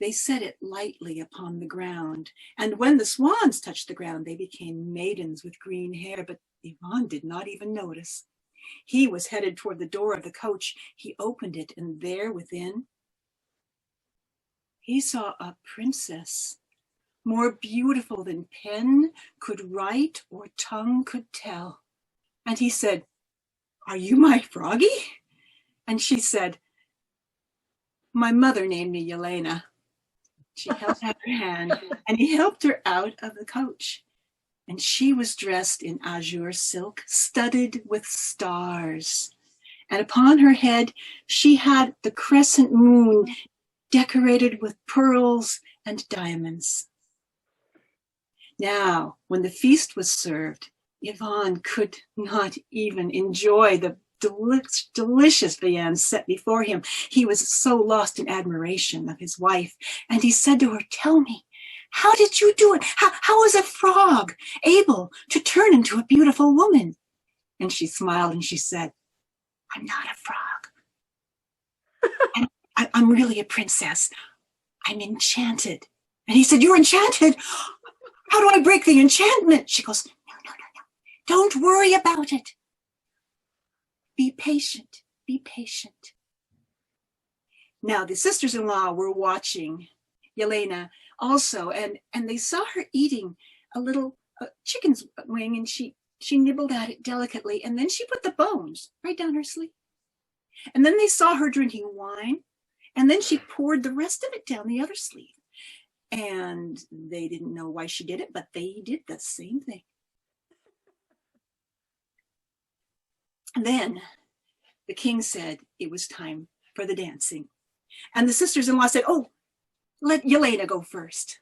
E: They set it lightly upon the ground, and when the swans touched the ground, they became maidens with green hair, but Yvonne did not even notice. He was headed toward the door of the coach. He opened it, and there within, he saw a princess, more beautiful than pen could write or tongue could tell. And he said, "Are you my froggy?" And she said, "My mother named me Yelena." She held out her hand, and he helped her out of the coach. And she was dressed in azure silk, studded with stars. And upon her head, she had the crescent moon decorated with pearls and diamonds. Now, when the feast was served, Yvonne could not even enjoy the delicious viands set before him. He was so lost in admiration of his wife. And he said to her, "Tell me, how did you do it? How is a frog able to turn into a beautiful woman?" And she smiled and she said, "I'm not a frog. I'm really a princess. I'm enchanted. And he said, you're enchanted? How do I break the enchantment? She goes, no. Don't worry about it. Be patient. Be patient. Now, the sisters-in-law were watching Yelena also, and they saw her eating a little chicken's wing, and she nibbled at it delicately, and then she put the bones right down her sleeve. And then they saw her drinking wine, and then she poured the rest of it down the other sleeve. And they didn't know why she did it, but they did the same thing. And then the king said it was time for the dancing. And the sisters-in-law said, oh, let Yelena go first.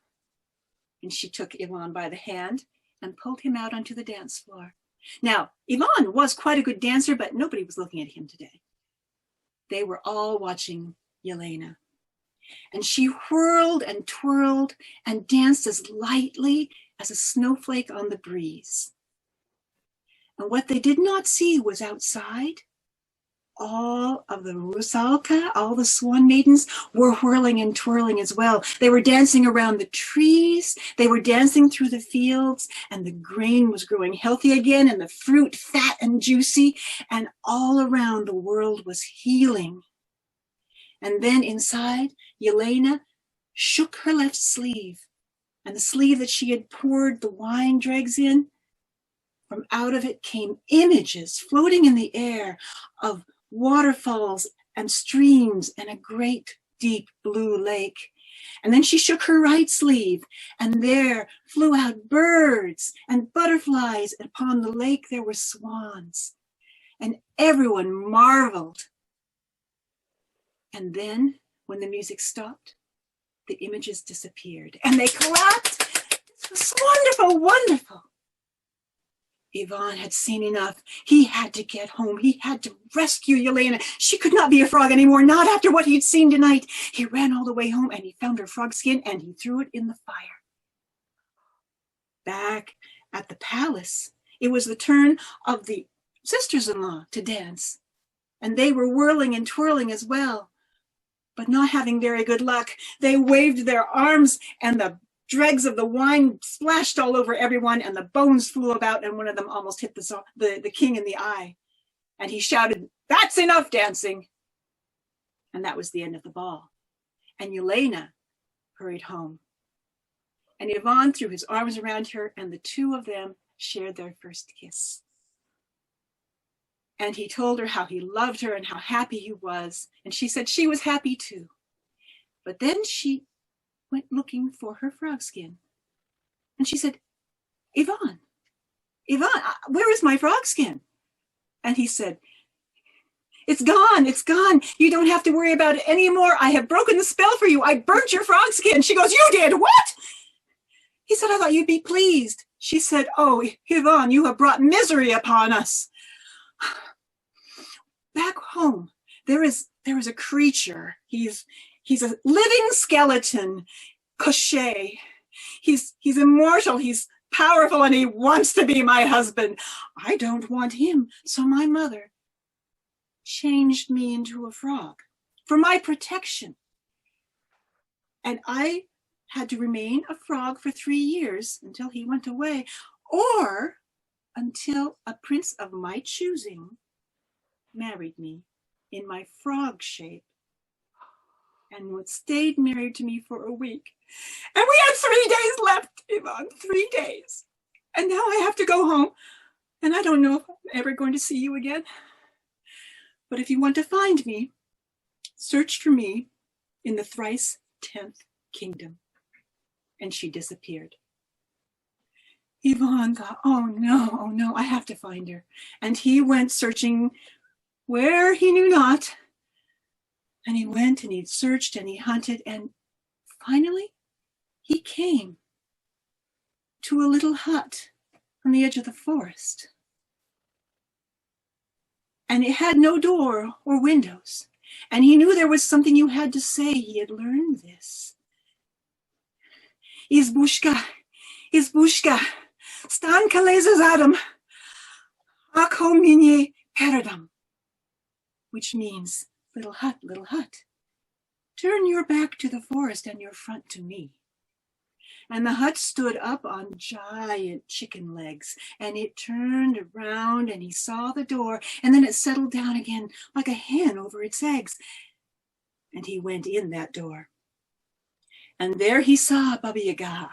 E: And she took Ivan by the hand and pulled him out onto the dance floor. Now, Ivan was quite a good dancer, but nobody was looking at him today. They were all watching Yelena. And she whirled and twirled and danced as lightly as a snowflake on the breeze. And what they did not see was outside, all of the rusalka, all the swan maidens, were whirling and twirling as well. They were dancing around the trees. They were dancing through the fields, and the grain was growing healthy again, and the fruit fat and juicy, and all around the world was healing. And then inside, Yelena shook her left sleeve, and the sleeve that she had poured the wine dregs in, from out of it came images floating in the air of waterfalls and streams and a great deep blue lake. And then she shook her right sleeve, and there flew out birds and butterflies. And upon the lake there were swans, and everyone marveled. And then when the music stopped, the images disappeared, and they clapped. This was wonderful, wonderful. Ivan had seen enough. He had to get home. He had to rescue Yelena. She could not be a frog anymore, not after what he'd seen tonight. He ran all the way home, and he found her frog skin, and he threw it in the fire. Back at the palace, it was the turn of the sisters-in-law to dance, and they were whirling and twirling as well. But not having very good luck, they waved their arms, and the dregs of the wine splashed all over everyone, and the bones flew about, and one of them almost hit the king in the eye. And he shouted, "That's enough dancing!" And that was the end of the ball. And Yelena hurried home. And Ivan threw his arms around her, and the two of them shared their first kiss. And he told her how he loved her and how happy he was. And she said she was happy too. But then she went looking for her frog skin. And she said, Ivan, where is my frog skin? And he said, it's gone, it's gone. You don't have to worry about it anymore. I have broken the spell for you. I burnt your frog skin. She goes, you did, what? He said, I thought you'd be pleased. She said, oh, Ivan, you have brought misery upon us. Back home, there is a creature. He's a living skeleton, Cochet. He's immortal, he's powerful, and he wants to be my husband. I don't want him, so my mother changed me into a frog for my protection. And I had to remain a frog for 3 years until he went away, or until a prince of my choosing married me in my frog shape and stayed married to me for a week. And we had 3 days left, Ivan, 3 days. And now I have to go home, and I don't know if I'm ever going to see you again. But if you want to find me, search for me in the thrice 10th kingdom. And she disappeared. Ivan thought, oh no, I have to find her. And he went searching where he knew not. And he went and he searched and he hunted, and finally he came to a little hut on the edge of the forest. And it had no door or windows. And he knew there was something you had to say. He had learned this. Izbushka, stan kaleza zadam, ako minye peradam, which means little hut, little hut. turn your back to the forest and your front to me. And the hut stood up on giant chicken legs, and it turned around and he saw the door, and then it settled down again like a hen over its eggs. And he went in that door. And there he saw Baba Yaga.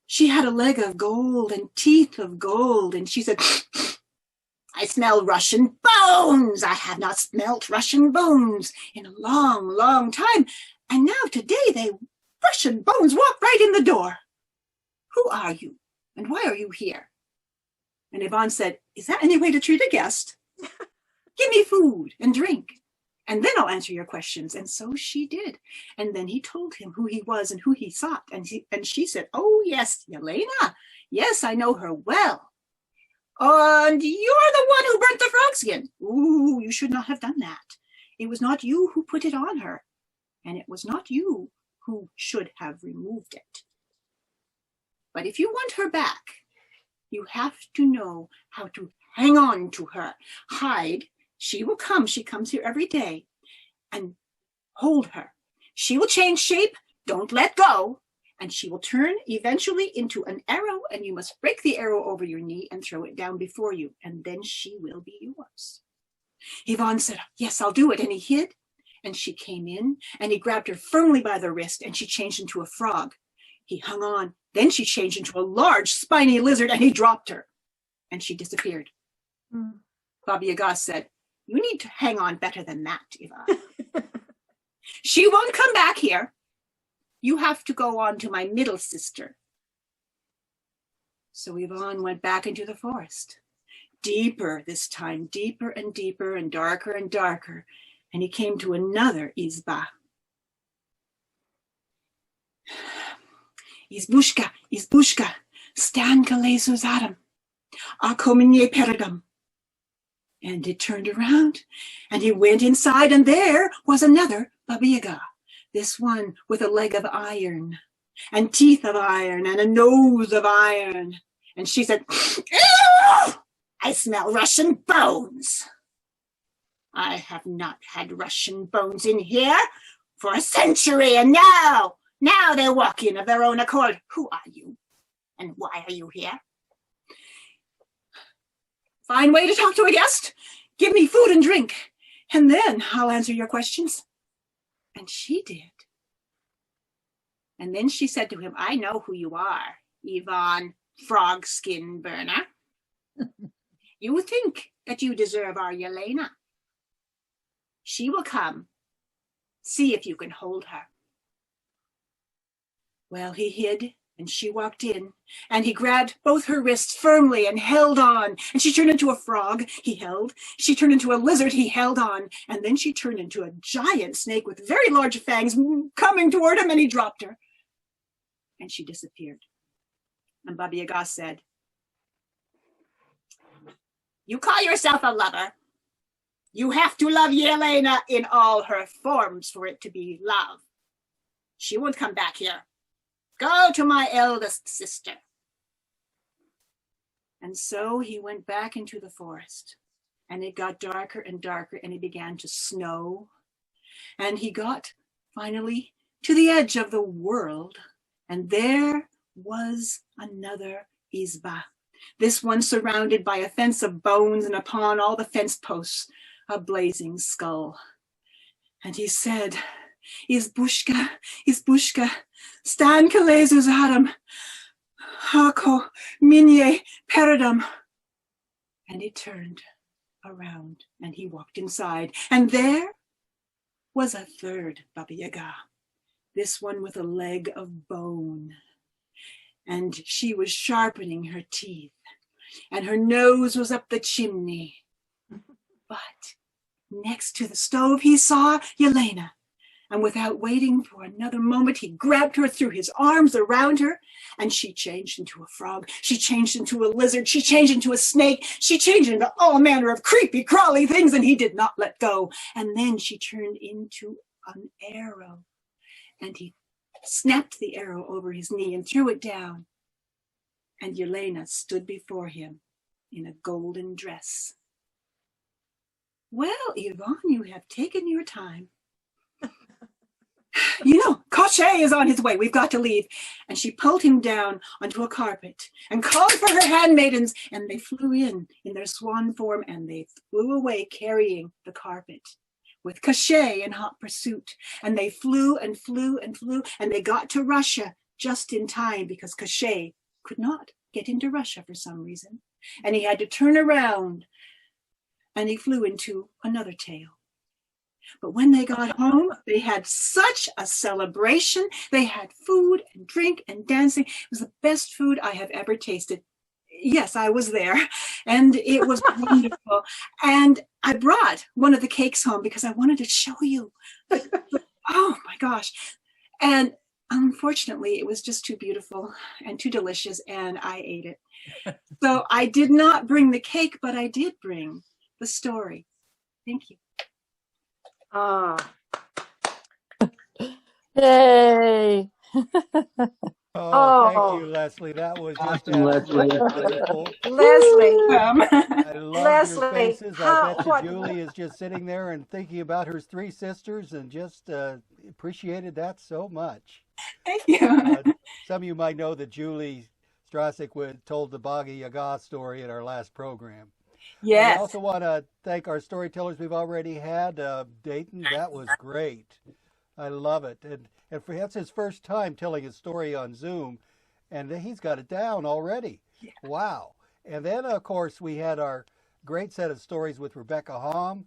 E: She had a leg of gold and teeth of gold, and she said, I smell Russian bones. I have not smelt Russian bones in a long, long time. And now today Russian bones walk right in the door. Who are you? And why are you here? And Yvonne said, is that any way to treat a guest? Give me food and drink, and then I'll answer your questions. And so she did. And then he told him who he was and who he sought. And she said, oh, yes, Yelena. Yes, I know her well. And you're the one who burnt the frog skin. Ooh, you should not have done that. It was not you who put it on her. And it was not you who should have removed it. But if you want her back, you have to know how to hang on to her. Hide. She will come. She comes here every day. And hold her. She will change shape. Don't let go. And she will turn eventually into an arrow, and you must break the arrow over your knee and throw it down before you. And then she will be yours. Yvonne said, yes, I'll do it. And he hid. And she came in, and he grabbed her firmly by the wrist, and she changed into a frog. He hung on. Then she changed into a large spiny lizard, and he dropped her. And she disappeared. Baba Yaga said, you need to hang on better than that, Yvonne. She won't come back here. You have to go on to my middle sister. So Yvonne went back into the forest. Deeper this time, deeper and deeper and darker and darker. And he came to another izba. Izbushka, izbushka, stan kalesu zadam, ako minye peradam. And it turned around, and he went inside, and there was another Baba Yaga, this one with a leg of iron, and teeth of iron, and a nose of iron. And she said, ew, I smell Russian bones. I have not had Russian bones in here for a century, and now they walk in of their own accord. Who are you? And why are you here? Fine way to talk to a guest. Give me food and drink, and then I'll answer your questions. And she did. And then she said to him, I know who you are, Yvonne Frog Skin Burner. You think that you deserve our Yelena. She will come. See if you can hold her. Well, he hid, and she walked in, and he grabbed both her wrists firmly and held on. And she turned into a frog, he held. She turned into a lizard, he held on. And then she turned into a giant snake with very large fangs coming toward him, and he dropped her. And she disappeared. And Baba Yaga said, you call yourself a lover. You have to love Yelena in all her forms for it to be love. She won't come back here. Go to my eldest sister. And so he went back into the forest, and it got darker and darker, and it began to snow. And he got finally to the edge of the world, and there was another izba. This one surrounded by a fence of bones, and upon all the fence posts a blazing skull. And he said, Izbushka, stan kalezu zadam, hako minye peradam. And he turned around, and he walked inside, and there was a third Baba Yaga, this one with a leg of bone. And she was sharpening her teeth, and her nose was up the chimney. But next to the stove, he saw Yelena. And without waiting for another moment, he grabbed her, threw his arms around her, and she changed into a frog. She changed into a lizard. She changed into a snake. She changed into all manner of creepy, crawly things, and he did not let go. And then she turned into an arrow, and he snapped the arrow over his knee and threw it down. And Yelena stood before him in a golden dress. Well, Yvonne, you have taken your time. Cachet is on his way. We've got to leave. And she pulled him down onto a carpet and called for her handmaidens, and they flew in their swan form, and they flew away carrying the carpet with Cachet in hot pursuit. And they flew and flew and flew, and they got to Russia just in time, because Cachet could not get into Russia for some reason. And he had to turn around, and he flew into another tale. But when they got home, they had such a celebration. They had food and drink and dancing. It was the best food I have ever tasted. Yes, I was there, and it was wonderful. And I brought one of the cakes home because I wanted to show you. But, oh my gosh. And unfortunately, it was just too beautiful and too delicious, and I ate it. So I did not bring the cake, but I did bring the story. Thank you.
B: Ah,
F: Yay!
G: Oh, thank you, Leslie. That was just
H: Awesome, Leslie.
G: wonderful.
B: Leslie,
G: I love
B: Leslie,
G: your faces.
B: how-
G: I bet
B: what-
G: you Julie is just sitting there and thinking about her three sisters and just appreciated that so much.
E: Thank you.
G: Some of you might know that Julie Strasik told the Baba Yaga story in our last program.
E: Yes.
G: I also want to thank our storytellers we've already had. Dayton, that was great. I love it. And that's his first time telling his story on Zoom, and he's got it down already. Yeah. Wow. And then, of course, we had our great set of stories with Rebecca Hom.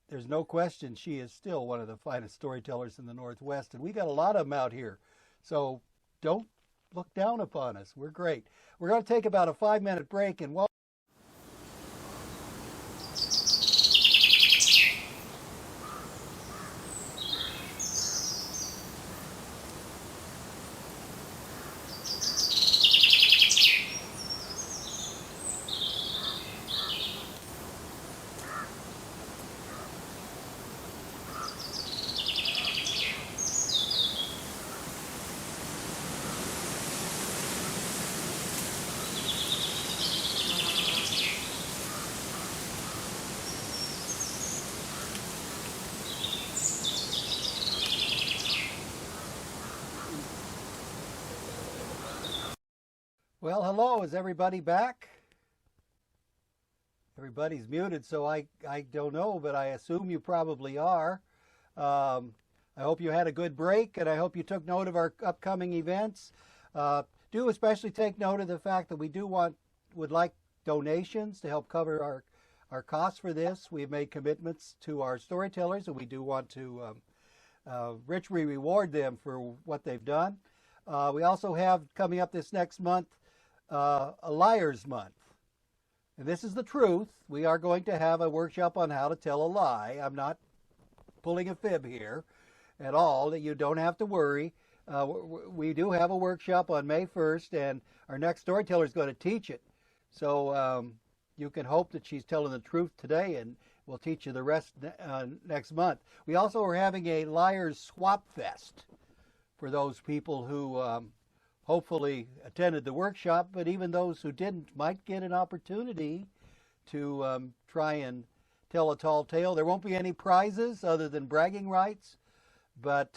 G: There's no question she is still one of the finest storytellers in the Northwest, and we got a lot of them out here. So don't look down upon us. We're great. We're going to take about a 5-minute break, and while well, hello, is everybody back? Everybody's muted, so I don't know, but I assume you probably are. I hope you had a good break, and I hope you took note of our upcoming events. Do especially take note of the fact that we would like donations to help cover our costs for this. We've made commitments to our storytellers, and we do want to richly reward them for what they've done. We also have coming up this next month a Liars Month. And this is the truth. We are going to have a workshop on how to tell a lie. I'm not pulling a fib here at all. That you don't have to worry. We do have a workshop on May 1st, and our next storyteller is going to teach it. So you can hope that she's telling the truth today, and we'll teach you the rest next month. We also are having a Liars Swap Fest for those people who hopefully attended the workshop, but even those who didn't might get an opportunity to try and tell a tall tale. There won't be any prizes other than bragging rights, but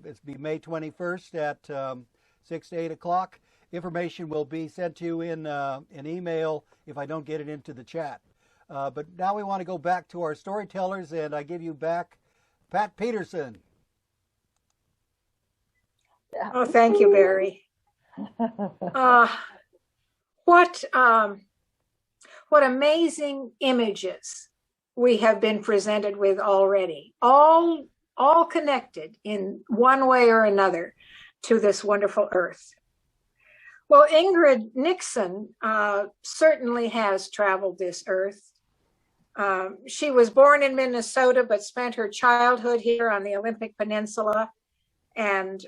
G: it's be May 21st at 6 to 8 o'clock. Information will be sent to you in an email if I don't get it into the chat. But now we want to go back to our storytellers, and I give you back Pat Peterson.
B: oh, thank you, Barry. What amazing images we have been presented with already, all connected in one way or another to this wonderful earth. Well, Ingrid Nixon certainly has traveled this earth. She was born in Minnesota, but spent her childhood here on the Olympic Peninsula, and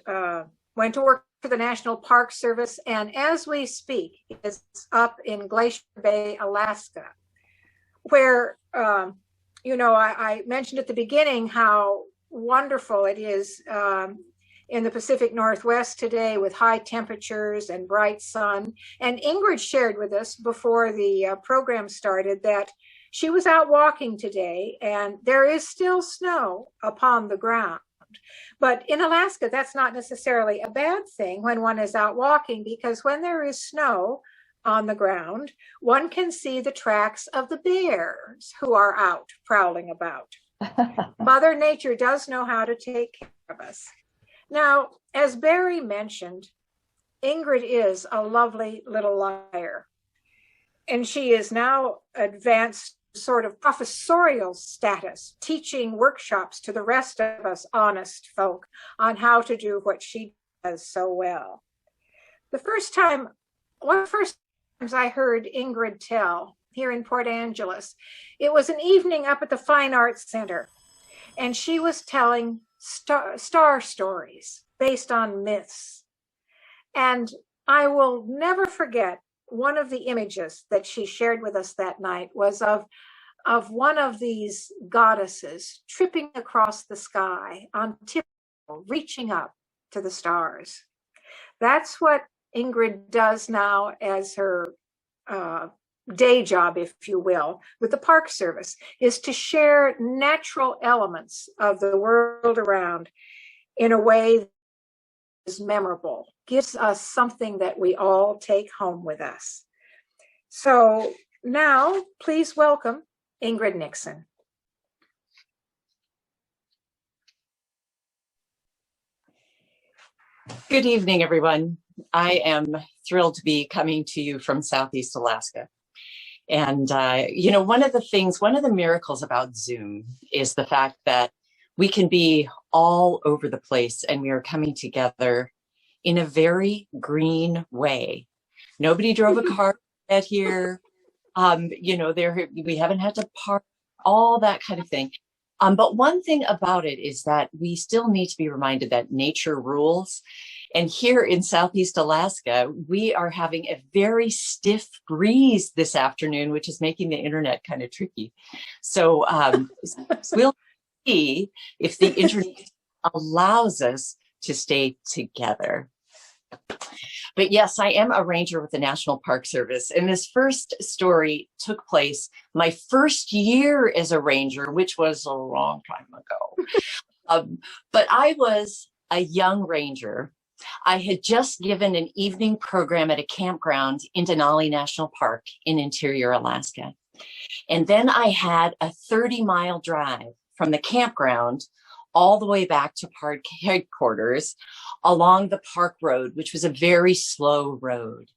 B: went to work for the National Park Service, and as we speak is up in Glacier Bay, Alaska, where I mentioned at the beginning how wonderful it is in the Pacific Northwest today with high temperatures and bright sun. And Ingrid shared with us before the program started that she was out walking today, and there is still snow upon the ground. But in Alaska, that's not necessarily a bad thing when one is out walking, because when there is snow on the ground, one can see the tracks of the bears who are out prowling about. Mother Nature does know how to take care of us. Now, as Barry mentioned, Ingrid is a lovely little liar, and she is now advanced sort of professorial status, teaching workshops to the rest of us honest folk on how to do what she does so well. One of the first times I heard Ingrid tell here in Port Angeles, it was an evening up at the Fine Arts Center, and she was telling star stories based on myths. And I will never forget, one of the images that she shared with us that night was of one of these goddesses tripping across the sky on tiptoe, reaching up to the stars. That's what Ingrid does now as her day job, if you will, with the Park Service, is to share natural elements of the world around in a way that is memorable, gives us something that we all take home with us. So now, please welcome Ingrid Nixon.
H: Good evening, everyone. I am thrilled to be coming to you from Southeast Alaska. And, one of the miracles about Zoom is the fact that we can be all over the place and we are coming together in a very green way. Nobody drove a car to get here. We haven't had to park, all that kind of thing. But one thing about it is that we still need to be reminded that nature rules. And here in Southeast Alaska, we are having a very stiff breeze this afternoon, which is making the internet kind of tricky. So we'll see if the internet allows us to stay together. But yes, I am a ranger with the National Park Service. And this first story took place my first year as a ranger, which was a long time ago. But I was a young ranger. I had just given an evening program at a campground in Denali National Park in interior Alaska. And then I had a 30-mile drive from the campground all the way back to park headquarters along the park road, which was a very slow road.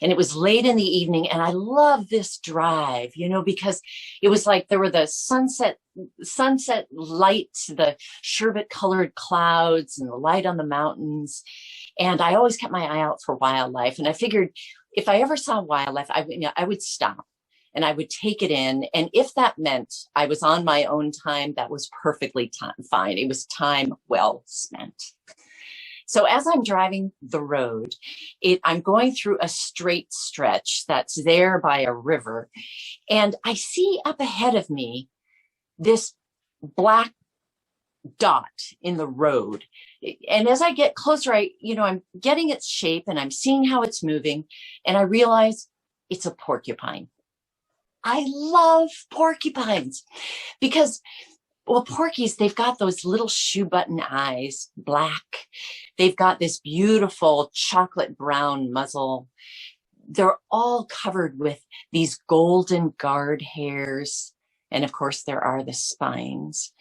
H: And it was late in the evening, and I loved this drive, because it was like there were the sunset lights, the sherbet-colored clouds, and the light on the mountains. And I always kept my eye out for wildlife. And I figured if I ever saw wildlife, I would stop and I would take it in. And if that meant I was on my own time, that was perfectly fine. It was time well spent. So as I'm driving the road, I'm going through a straight stretch that's there by a river. And I see up ahead of me this black dot in the road. And as I get closer, I'm getting its shape and I'm seeing how it's moving. And I realize it's a porcupine. I love porcupines because, porkies, they've got those little shoe button eyes, black. They've got this beautiful chocolate brown muzzle. They're all covered with these golden guard hairs. And of course, there are the spines.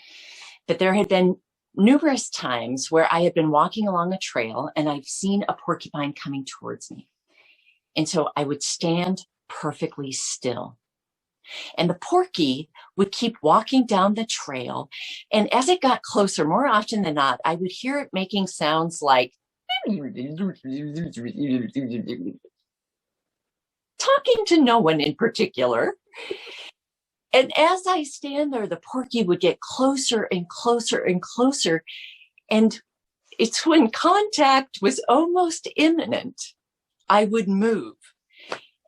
H: But there had been numerous times where I had been walking along a trail and I've seen a porcupine coming towards me. And so I would stand perfectly still. And the porky would keep walking down the trail. And as it got closer, more often than not, I would hear it making sounds like talking to no one in particular. And as I stand there, the porky would get closer and closer and closer. And it's when contact was almost imminent, I would move.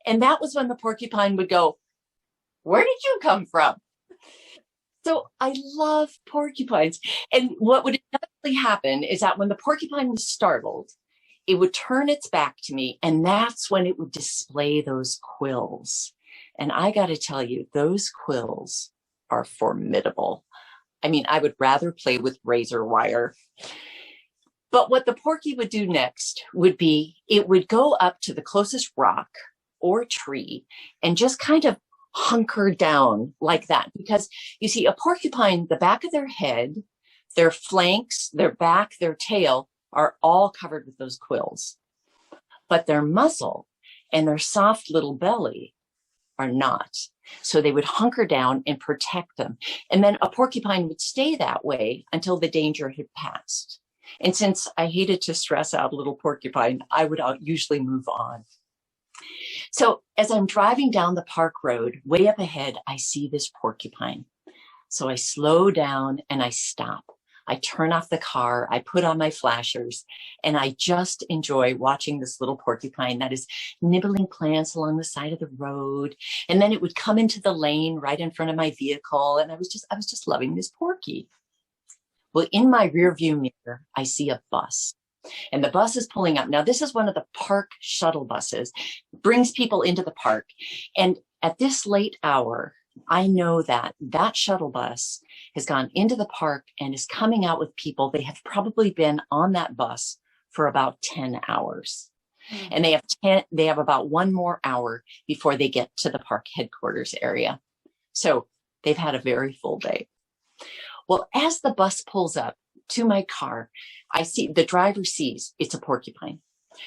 H: And that was when the porcupine would go, "Where did you come from?" So I love porcupines. And what would inevitably happen is that when the porcupine was startled, it would turn its back to me. And that's when it would display those quills. And I got to tell you, those quills are formidable. I mean, I would rather play with razor wire. But what the porky would do next would be, it would go up to the closest rock or tree and just kind of hunker down like that. Because you see, a porcupine, the back of their head, their flanks, their back, their tail are all covered with those quills. But their muzzle and their soft little belly are not. So they would hunker down and protect them. And then a porcupine would stay that way until the danger had passed. And since I hated to stress out a little porcupine, I would usually move on. So as I'm driving down the park road, way up ahead, I see this porcupine. So I slow down and I stop. I turn off the car, I put on my flashers, and I just enjoy watching this little porcupine that is nibbling plants along the side of the road. And then it would come into the lane right in front of my vehicle. And I was just loving this porky. Well, in my rear view mirror, I see a bus. And the bus is pulling up. Now, this is one of the park shuttle buses, brings people into the park. And at this late hour, I know that that shuttle bus has gone into the park and is coming out with people. They have probably been on that bus for about 10 hours. And they have about one more hour before they get to the park headquarters area. So they've had a very full day. Well, as the bus pulls up to my car, I see the driver sees it's a porcupine.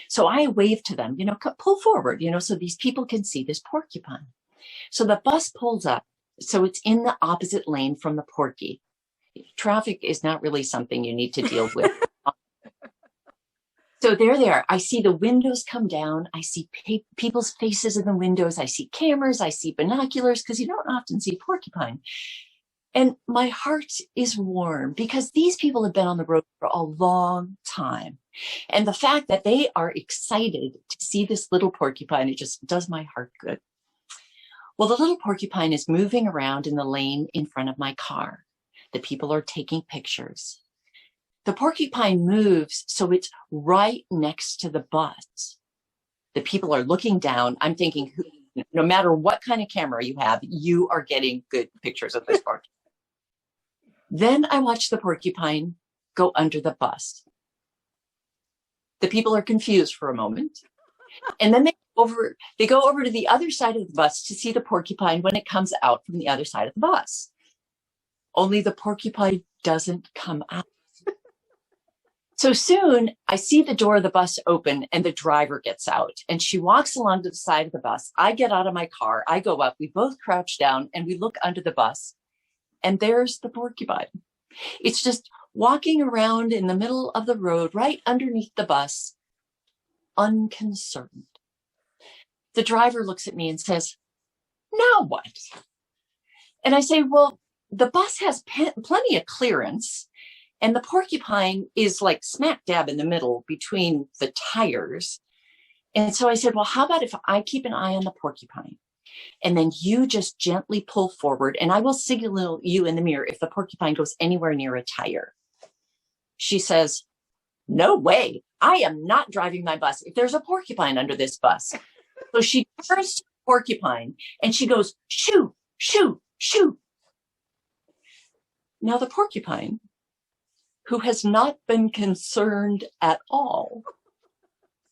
H: So I wave to them, pull forward, so these people can see this porcupine. So the bus pulls up. So it's in the opposite lane from the porky. Traffic is not really something you need to deal with. So there they are. I see the windows come down. I see people's faces in the windows. I see cameras. I see binoculars, because you don't often see porcupine. And my heart is warm because these people have been on the road for a long time. And the fact that they are excited to see this little porcupine, it just does my heart good. Well, the little porcupine is moving around in the lane in front of my car. The people are taking pictures. The porcupine moves so it's right next to the bus. The people are looking down. I'm thinking, no matter what kind of camera you have, you are getting good pictures of this porcupine. Then I watch the porcupine go under the bus. The people are confused for a moment. And then they go over to the other side of the bus to see the porcupine when it comes out from the other side of the bus. Only the porcupine doesn't come out. So soon I see the door of the bus open and the driver gets out and she walks along to the side of the bus. I get out of my car. I go up. We both crouch down and we look under the bus. And there's the porcupine. It's just walking around in the middle of the road, right underneath the bus, unconcerned. The driver looks at me and says, "Now what?" And I say, "Well, the bus has plenty of clearance, and the porcupine is like smack dab in the middle between the tires." And so I said, "Well, how about if I keep an eye on the porcupine? And then you just gently pull forward and I will signal you in the mirror if the porcupine goes anywhere near a tire." She says, "No way. I am not driving my bus if there's a porcupine under this bus." So she turns to the porcupine and she goes, "Shoo, shoo, shoo." Now the porcupine, who has not been concerned at all,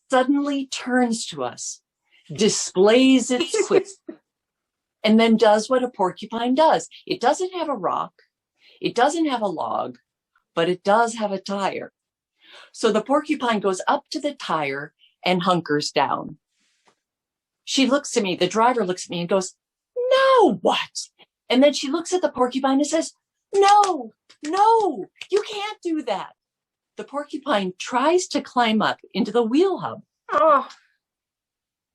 H: suddenly turns to us, displays its quills, and then does what a porcupine does. It doesn't have a rock, it doesn't have a log, but it does have a tire. So the porcupine goes up to the tire and hunkers down. She looks at me, the driver looks at me and goes, "Now what?" And then she looks at the porcupine and says, "No, no, you can't do that." The porcupine tries to climb up into the wheel hub.
B: Oh,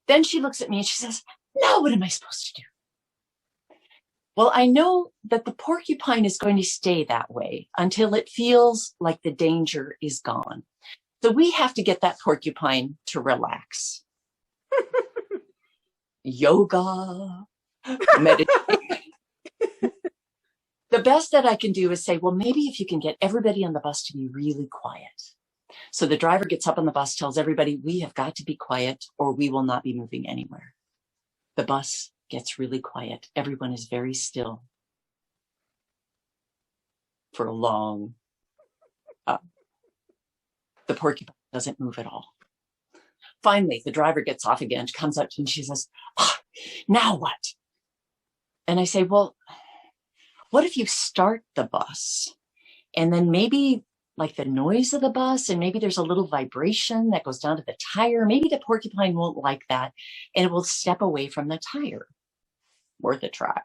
H: Then she looks at me and she says, "Now what am I supposed to do?" Well, I know that the porcupine is going to stay that way until it feels like the danger is gone. So we have to get that porcupine to relax. Yoga, meditation. The best that I can do is say, well, maybe if you can get everybody on the bus to be really quiet. So the driver gets up on the bus, tells everybody, we have got to be quiet or we will not be moving anywhere. The bus gets really quiet. Everyone is very still. for long. The porcupine doesn't move at all. Finally, the driver gets off again. She comes up to me and she says, now what? And I say, well, what if you start the bus and then maybe like the noise of the bus and maybe there's a little vibration that goes down to the tire. Maybe the porcupine won't like that and it will step away from the tire. Worth a try.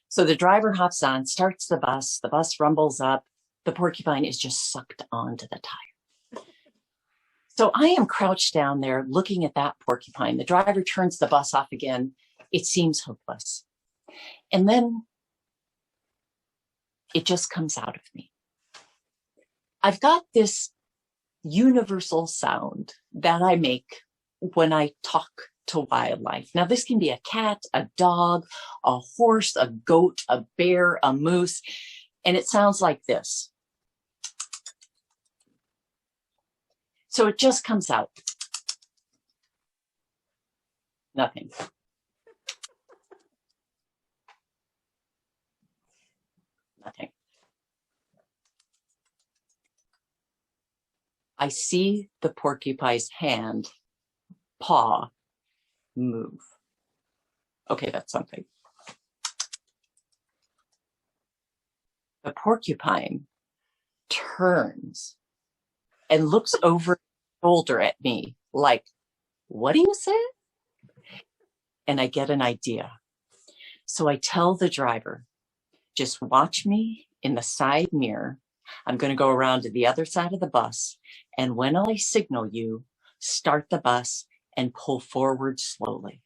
H: So the driver hops on, starts the bus rumbles up. The porcupine is just sucked onto the tire. So I am crouched down there looking at that porcupine. The driver turns the bus off again. It seems hopeless. And then it just comes out of me. I've got this universal sound that I make when I talk to wildlife. Now, this can be a cat, a dog, a horse, a goat, a bear, a moose, and it sounds like this. So it just comes out. Nothing. Nothing. I see the porcupine's hand, paw, move. Okay, that's something. The porcupine turns and looks over his shoulder at me like, what do you say? And I get an idea. So I tell the driver, just watch me in the side mirror. I'm going to go around to the other side of the bus. And when I signal you, start the bus and pull forward slowly.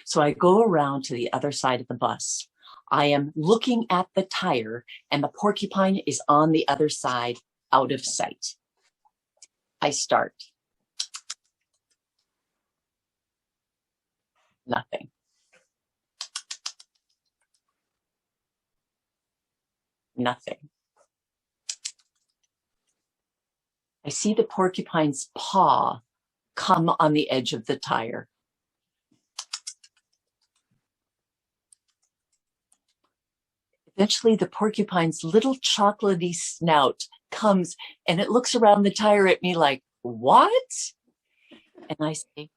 H: So I go around to the other side of the bus. I am looking at the tire and the porcupine is on the other side, out of sight. I start. Nothing. Nothing. I see the porcupine's paw come on the edge of the tire. Eventually, the porcupine's little chocolatey snout comes and it looks around the tire at me like, what? And I say,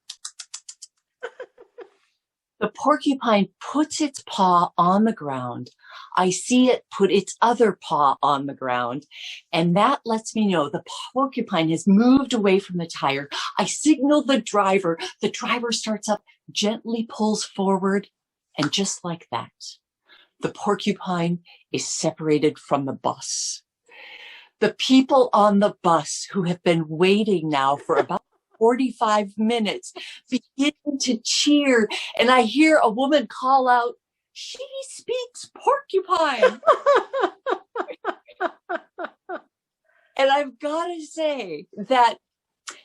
H: the porcupine puts its paw on the ground. I see it put its other paw on the ground, and that lets me know the porcupine has moved away from the tire. I signal the driver. The driver starts up, gently pulls forward, and just like that, the porcupine is separated from the bus. The people on the bus who have been waiting now for about 45 minutes begin to cheer, and I hear a woman call out, "She speaks porcupine." And I've got to say that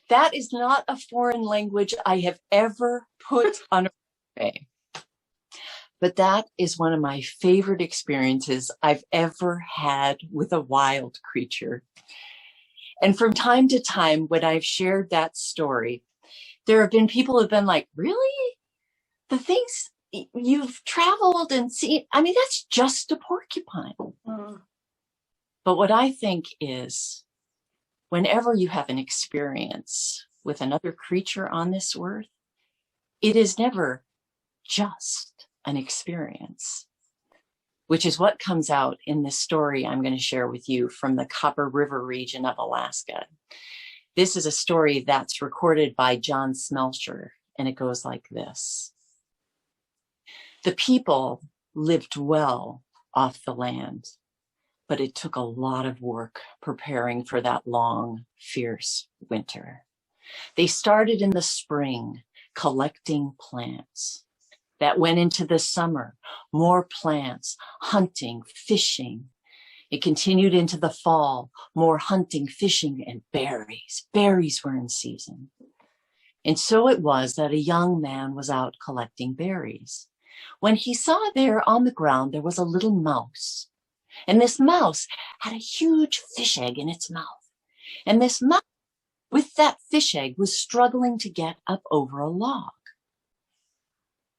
H: that is not a foreign language I have ever put on a resume. But that is one of my favorite experiences I've ever had with a wild creature. And from time to time, when I've shared that story, there have been people who have been like, really? The things you've traveled and seen, I mean, that's just a porcupine. But what I think is, whenever you have an experience with another creature on this earth, it is never just an experience, which is what comes out in this story I'm going to share with you from the Copper River region of Alaska. This is a story that's recorded by John Smelcher, and it goes like this. The people lived well off the land, but it took a lot of work preparing for that long, fierce winter. They started in the spring collecting plants. That went into the summer, more plants, hunting, fishing. It continued into the fall, more hunting, fishing, and berries. Berries were in season. And so it was that a young man was out collecting berries, when he saw there on the ground there was a little mouse. And this mouse had a huge fish egg in its mouth. And this mouse, with that fish egg, was struggling to get up over a log.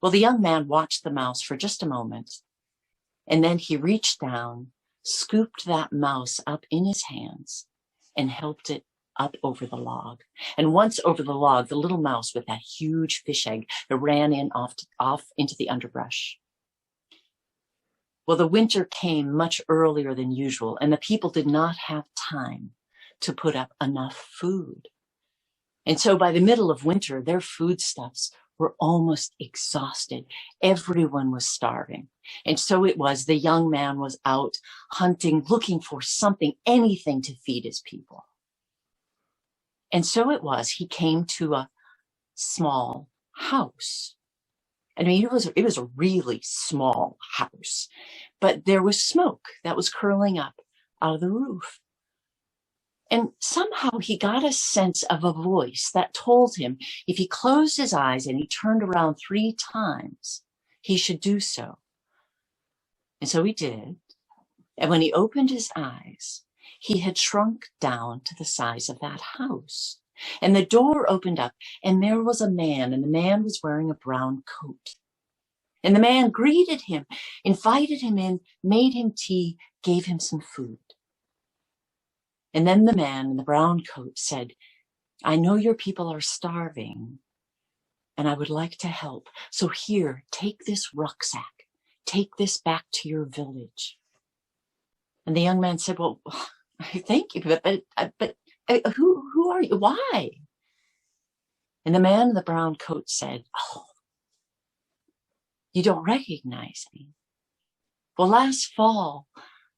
H: Well, the young man watched the mouse for just a moment, and then he reached down, scooped that mouse up in his hands and helped it up over the log. And once over the log, the little mouse with that huge fish egg that ran in off into the underbrush. Well, the winter came much earlier than usual, and the people did not have time to put up enough food. And so by the middle of winter, their foodstuffs were almost exhausted. Everyone was starving. And so it was, the young man was out hunting, looking for something, anything to feed his people. And so it was, he came to a small house. I mean, it was a really small house, but there was smoke that was curling up out of the roof. And somehow he got a sense of a voice that told him if he closed his eyes and he turned around 3 times, he should do so. And so he did. And when he opened his eyes, he had shrunk down to the size of that house. And the door opened up, and there was a man, and the man was wearing a brown coat. And the man greeted him, invited him in, made him tea, gave him some food. And then the man in the brown coat said, "I know your people are starving, and I would like to help. So here, take this rucksack. Take this back to your village." And the young man said, "Well, thank you, but who are you? Why?" And the man in the brown coat said, "Oh, you don't recognize me. Well, last fall,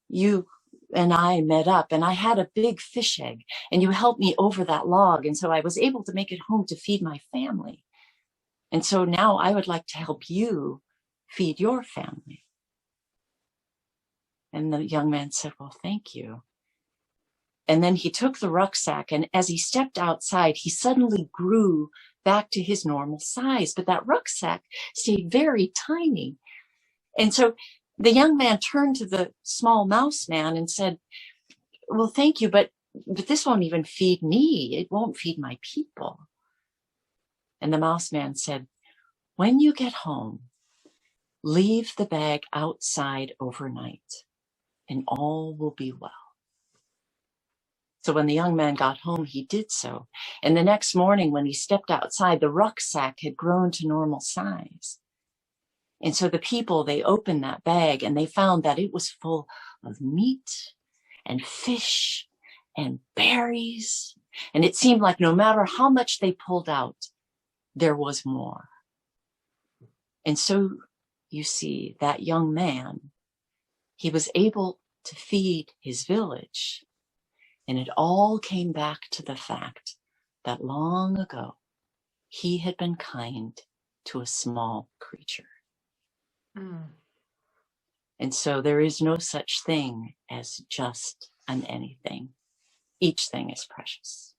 H: you and I met up, and I had a big fish egg, and you helped me over that log, and so I was able to make it home to feed my family. And so now I would like to help you feed your family." And the young man said, "Well, thank you." And then he took the rucksack, and as he stepped outside, he suddenly grew back to his normal size, but that rucksack stayed very tiny. And so the young man turned to the small mouse man and said, "Well, thank you, but this won't even feed me. It won't feed my people." And the mouse man said, "When you get home, leave the bag outside overnight, and all will be well." So when the young man got home, he did so. And the next morning when he stepped outside, the rucksack had grown to normal size. And so the people, they opened that bag and they found that it was full of meat and fish and berries. And it seemed like no matter how much they pulled out, there was more. And so you see, that young man, he was able to feed his village. And it all came back to the fact that long ago, he had been kind to a small creature. And so there is no such thing as just an anything. Each thing is precious.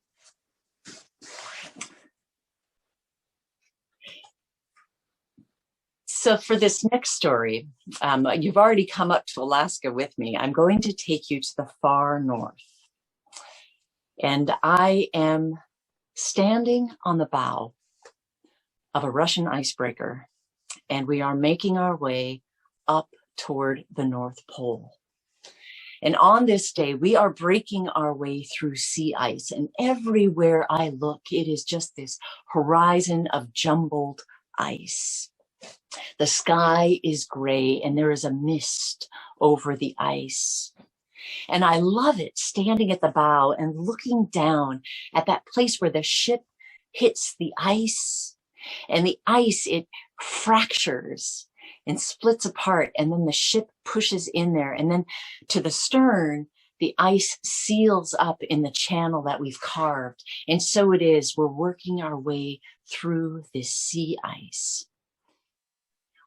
H: So for this next story, you've already come up to Alaska with me. I'm going to take you to the far north. And I am standing on the bow of a Russian icebreaker, and we are making our way up toward the North Pole. And on this day, we are breaking our way through sea ice, and everywhere I look, it is just this horizon of jumbled ice. The sky is gray, and there is a mist over the ice. And I love it, standing at the bow and looking down at that place where the ship hits the ice, and the ice, it fractures and splits apart, and then the ship pushes in there, and then to the stern, the ice seals up in the channel that we've carved. And so it is, we're working our way through this sea ice.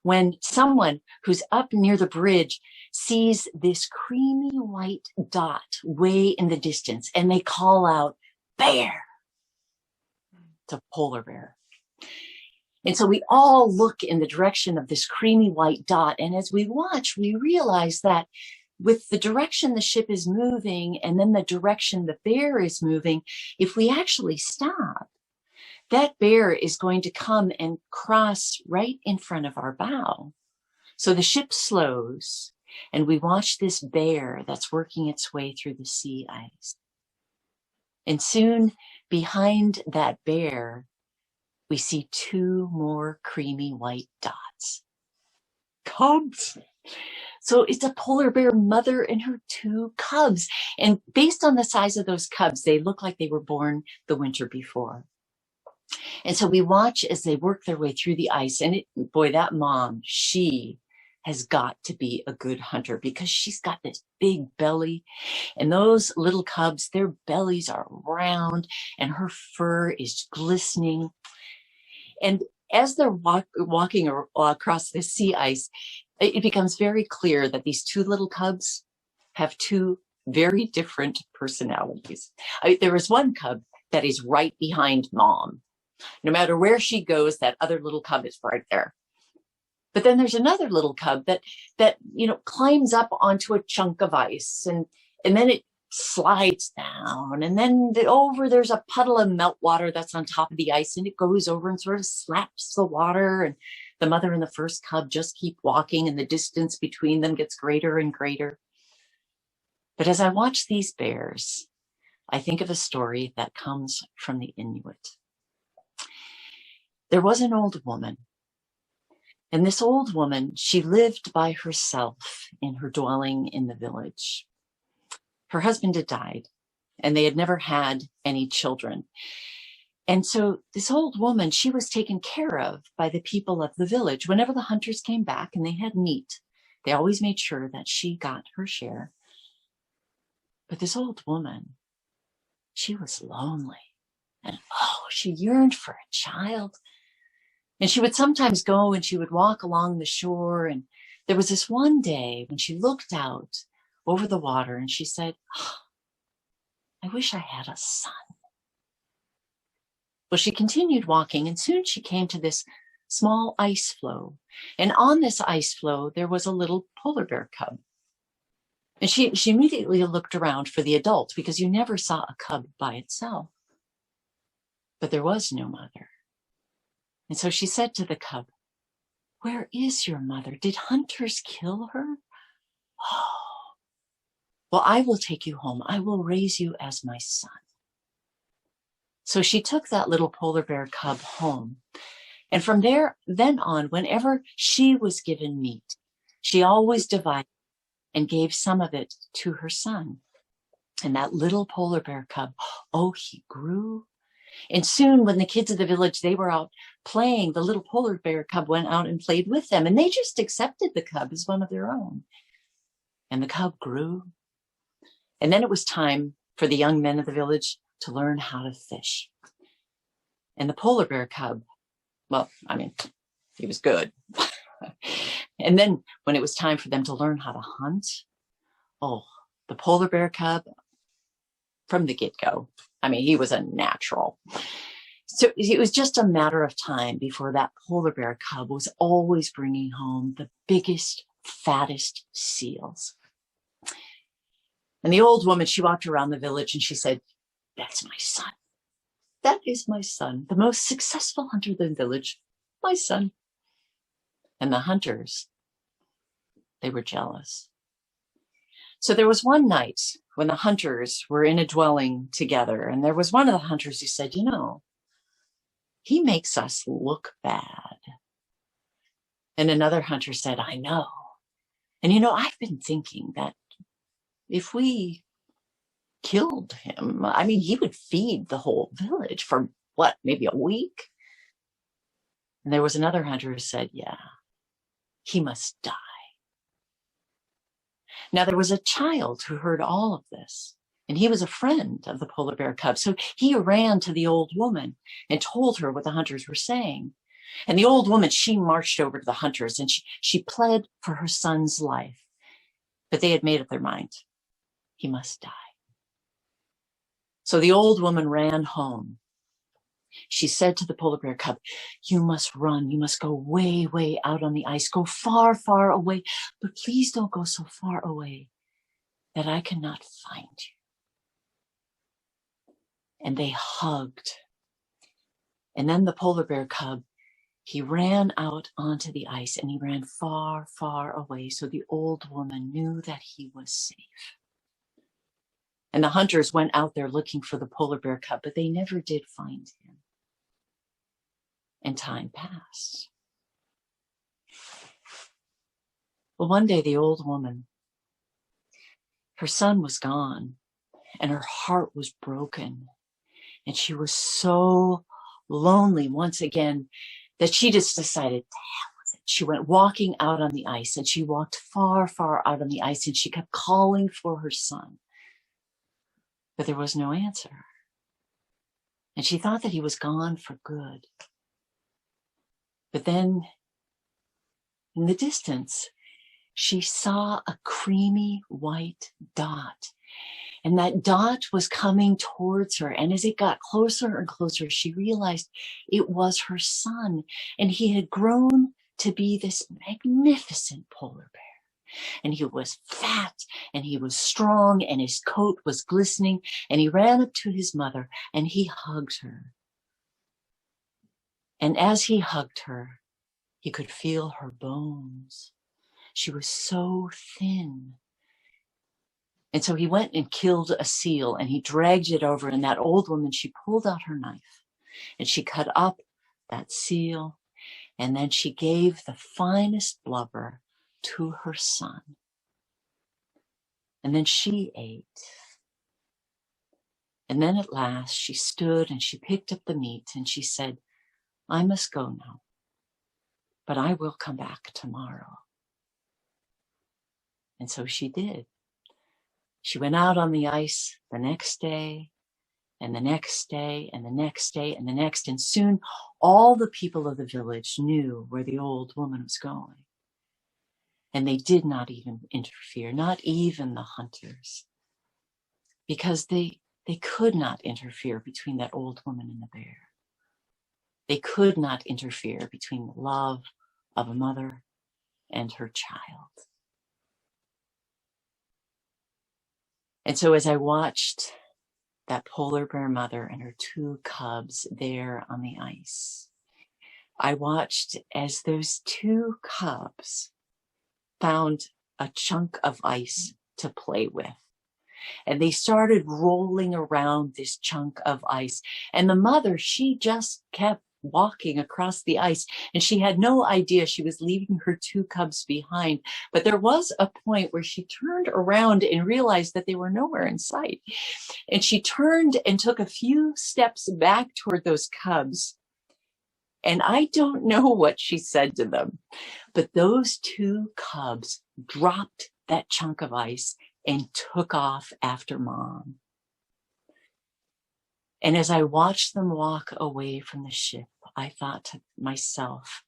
H: When someone who's up near the bridge sees this creamy white dot way in the distance, and they call out, "Bear!" It's a polar bear. And so we all look in the direction of this creamy white dot. And as we watch, we realize that with the direction the ship is moving and then the direction the bear is moving, if we actually stop, that bear is going to come and cross right in front of our bow. So the ship slows, And we watch this bear that's working its way through the sea ice. And soon behind that bear, we see two more creamy white dots. Cubs. So it's a polar bear mother and her two cubs. And based on the size of those cubs, they look like they were born the winter before. And so we watch as they work their way through the ice. And boy, that mom, she has got to be a good hunter because she's got this big belly. And those little cubs, their bellies are round and her fur is glistening. And as they're walking across the sea ice, it becomes very clear that these two little cubs have two very different personalities. There is one cub that is right behind mom. No matter where she goes, that other little cub is right there. But then there's another little cub that climbs up onto a chunk of ice and then it slides down, and then there's a puddle of meltwater that's on top of the ice, and it goes over and sort of slaps the water, and the mother and the first cub just keep walking, and the distance between them gets greater and greater. But as I watch these bears, I think of a story that comes from the Inuit. There was an old woman, and this old woman, she lived by herself in her dwelling in the village. Her husband had died, and they had never had any children. And so this old woman, she was taken care of by the people of the village. Whenever the hunters came back and they had meat, they always made sure that she got her share. But this old woman, she was lonely, and she yearned for a child. And she would sometimes go and she would walk along the shore. And there was this one day when she looked out over the water and she said, I wish I had a son. Well, she continued walking, and soon she came to this small ice floe. And on this ice floe, there was a little polar bear cub. And she immediately looked around for the adult, because you never saw a cub by itself. But there was no mother. And so she said to the cub, where is your mother? Did hunters kill her? Well, I will take you home. I will raise you as my son. So she took that little polar bear cub home. And from then on, whenever she was given meat, she always divided and gave some of it to her son. And that little polar bear cub, he grew. And soon when the kids of the village, they were out playing, the little polar bear cub went out and played with them. And they just accepted the cub as one of their own. And the cub grew. And then it was time for the young men of the village to learn how to fish. And the polar bear cub, he was good. And then when it was time for them to learn how to hunt, the polar bear cub, from the get-go, he was a natural. So it was just a matter of time before that polar bear cub was always bringing home the biggest, fattest seals. And the old woman, she walked around the village and she said, that's my son. That is my son, the most successful hunter in the village, my son. And the hunters, they were jealous. So there was one night when the hunters were in a dwelling together, and there was one of the hunters who said, he makes us look bad. And another hunter said, I know. And I've been thinking that if we killed him, he would feed the whole village for maybe a week? And there was another hunter who said, yeah, he must die. Now there was a child who heard all of this, and he was a friend of the polar bear cub. So he ran to the old woman and told her what the hunters were saying. And the old woman, she marched over to the hunters and she pled for her son's life. But they had made up their mind. He must die. So the old woman ran home. She said to the polar bear cub, you must run. You must go way, way out on the ice. Go far, far away. But please don't go so far away that I cannot find you. And they hugged. And then the polar bear cub, He ran out onto the ice, and he ran far, far away so the old woman knew that he was safe. And the hunters went out there looking for the polar bear cub, but they never did find him. And time passed. Well, one day the old woman, her son was gone, and her heart was broken. And she was so lonely once again that she just decided, to hell with it. She went walking out on the ice, and she walked far, far out on the ice, and she kept calling for her son. But there was no answer. And she thought that he was gone for good. But then in the distance, she saw a creamy white dot. And that dot was coming towards her. And as it got closer and closer, she realized it was her son. And he had grown to be this magnificent polar bear. And he was fat, and he was strong, and his coat was glistening. And he ran up to his mother, and he hugged her. And as he hugged her, he could feel her bones. She was so thin. And so he went and killed a seal, and he dragged it over, and that old woman, she pulled out her knife, and she cut up that seal, and then she gave the finest blubber to her son. And then she ate. And then at last she stood and she picked up the meat, and she said, I must go now, but I will come back tomorrow. And so she did. She went out on the ice the next day, and the next day, and the next day, and the next, and soon all the people of the village knew where the old woman was going. And they did not even interfere, not even the hunters, because they could not interfere between that old woman and the bear. They could not interfere between the love of a mother and her child. And so as I watched that polar bear mother and her two cubs there on the ice, I watched as those two cubs found a chunk of ice to play with. And they started rolling around this chunk of ice. And the mother, she just kept walking across the ice, and she had no idea she was leaving her two cubs behind. But there was a point where she turned around and realized that they were nowhere in sight. And she turned and took a few steps back toward those cubs. And I don't know what she said to them, but those two cubs dropped that chunk of ice and took off after Mom. And as I watched them walk away from the ship, I thought to myself,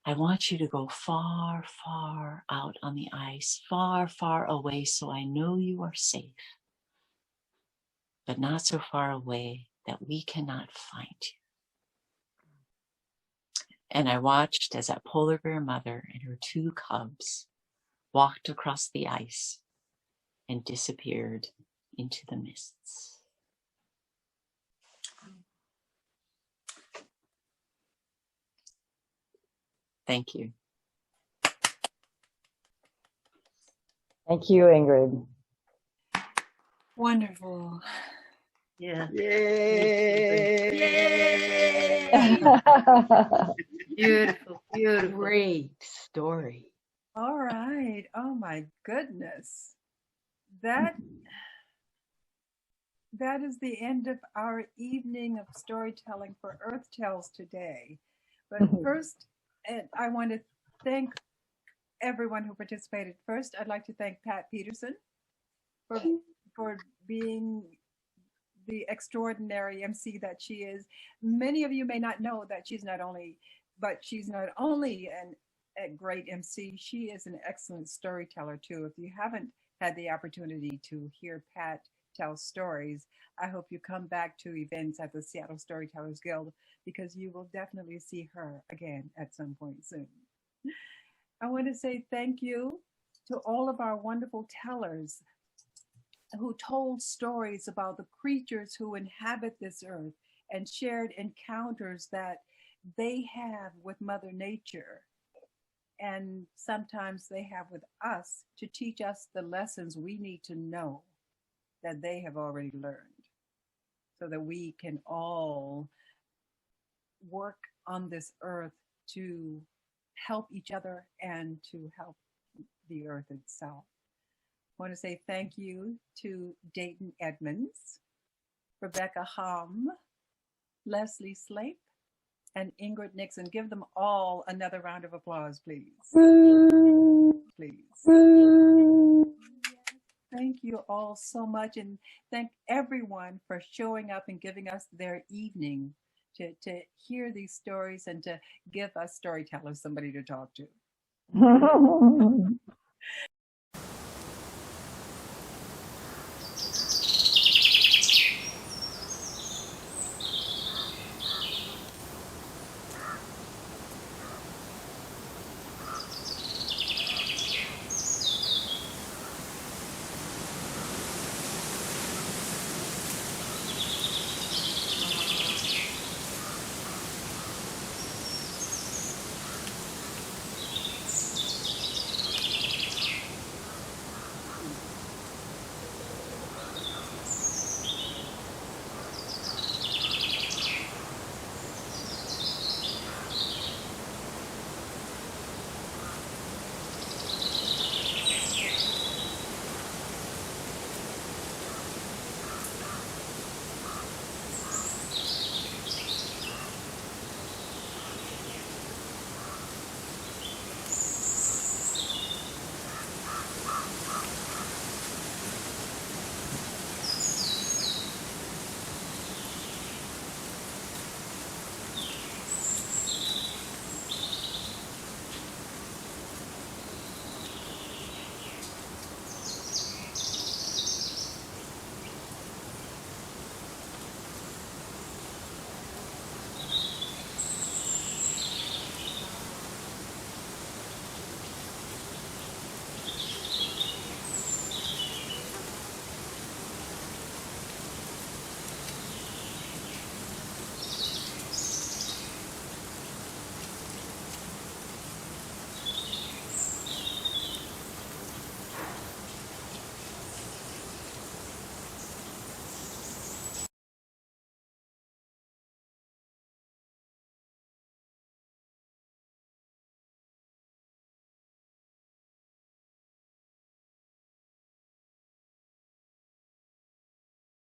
H: I want you to go far, far out on the ice, far, far away, so I know you are safe, but not so far away that we cannot find you. And I watched as that polar bear mother and her two cubs walked across the ice and disappeared into the mists. Thank you.
F: Thank you, Ingrid.
E: Wonderful.
D: Yeah.
C: Yay!
D: Beautiful, beautiful.
F: Great story.
A: All right. Oh my goodness. That is the end of our evening of storytelling for Earth Tales today. But first, I want to thank everyone who participated. First, I'd like to thank Pat Peterson for being the extraordinary Emcee that she is. Many of you may not know that she's not only a great Emcee, she is an excellent storyteller too. If you haven't had the opportunity to hear Pat tell stories, I hope you come back to events at the Seattle Storytellers Guild, because you will definitely see her again at some point soon. I want to say thank you to all of our wonderful tellers who told stories about the creatures who inhabit this earth and shared encounters that they have with Mother Nature, and sometimes they have with us to teach us the lessons we need to know that they have already learned, so that we can all work on this earth to help each other and to help the earth itself. I want to say thank you to Dayton Edmonds, Rebecca Hom, Leslie Slape, and Ingrid Nixon. Give them all another round of applause, please. Please. Thank you all so much, and thank everyone for showing up and giving us their evening to hear these stories and to give us storytellers somebody to talk to.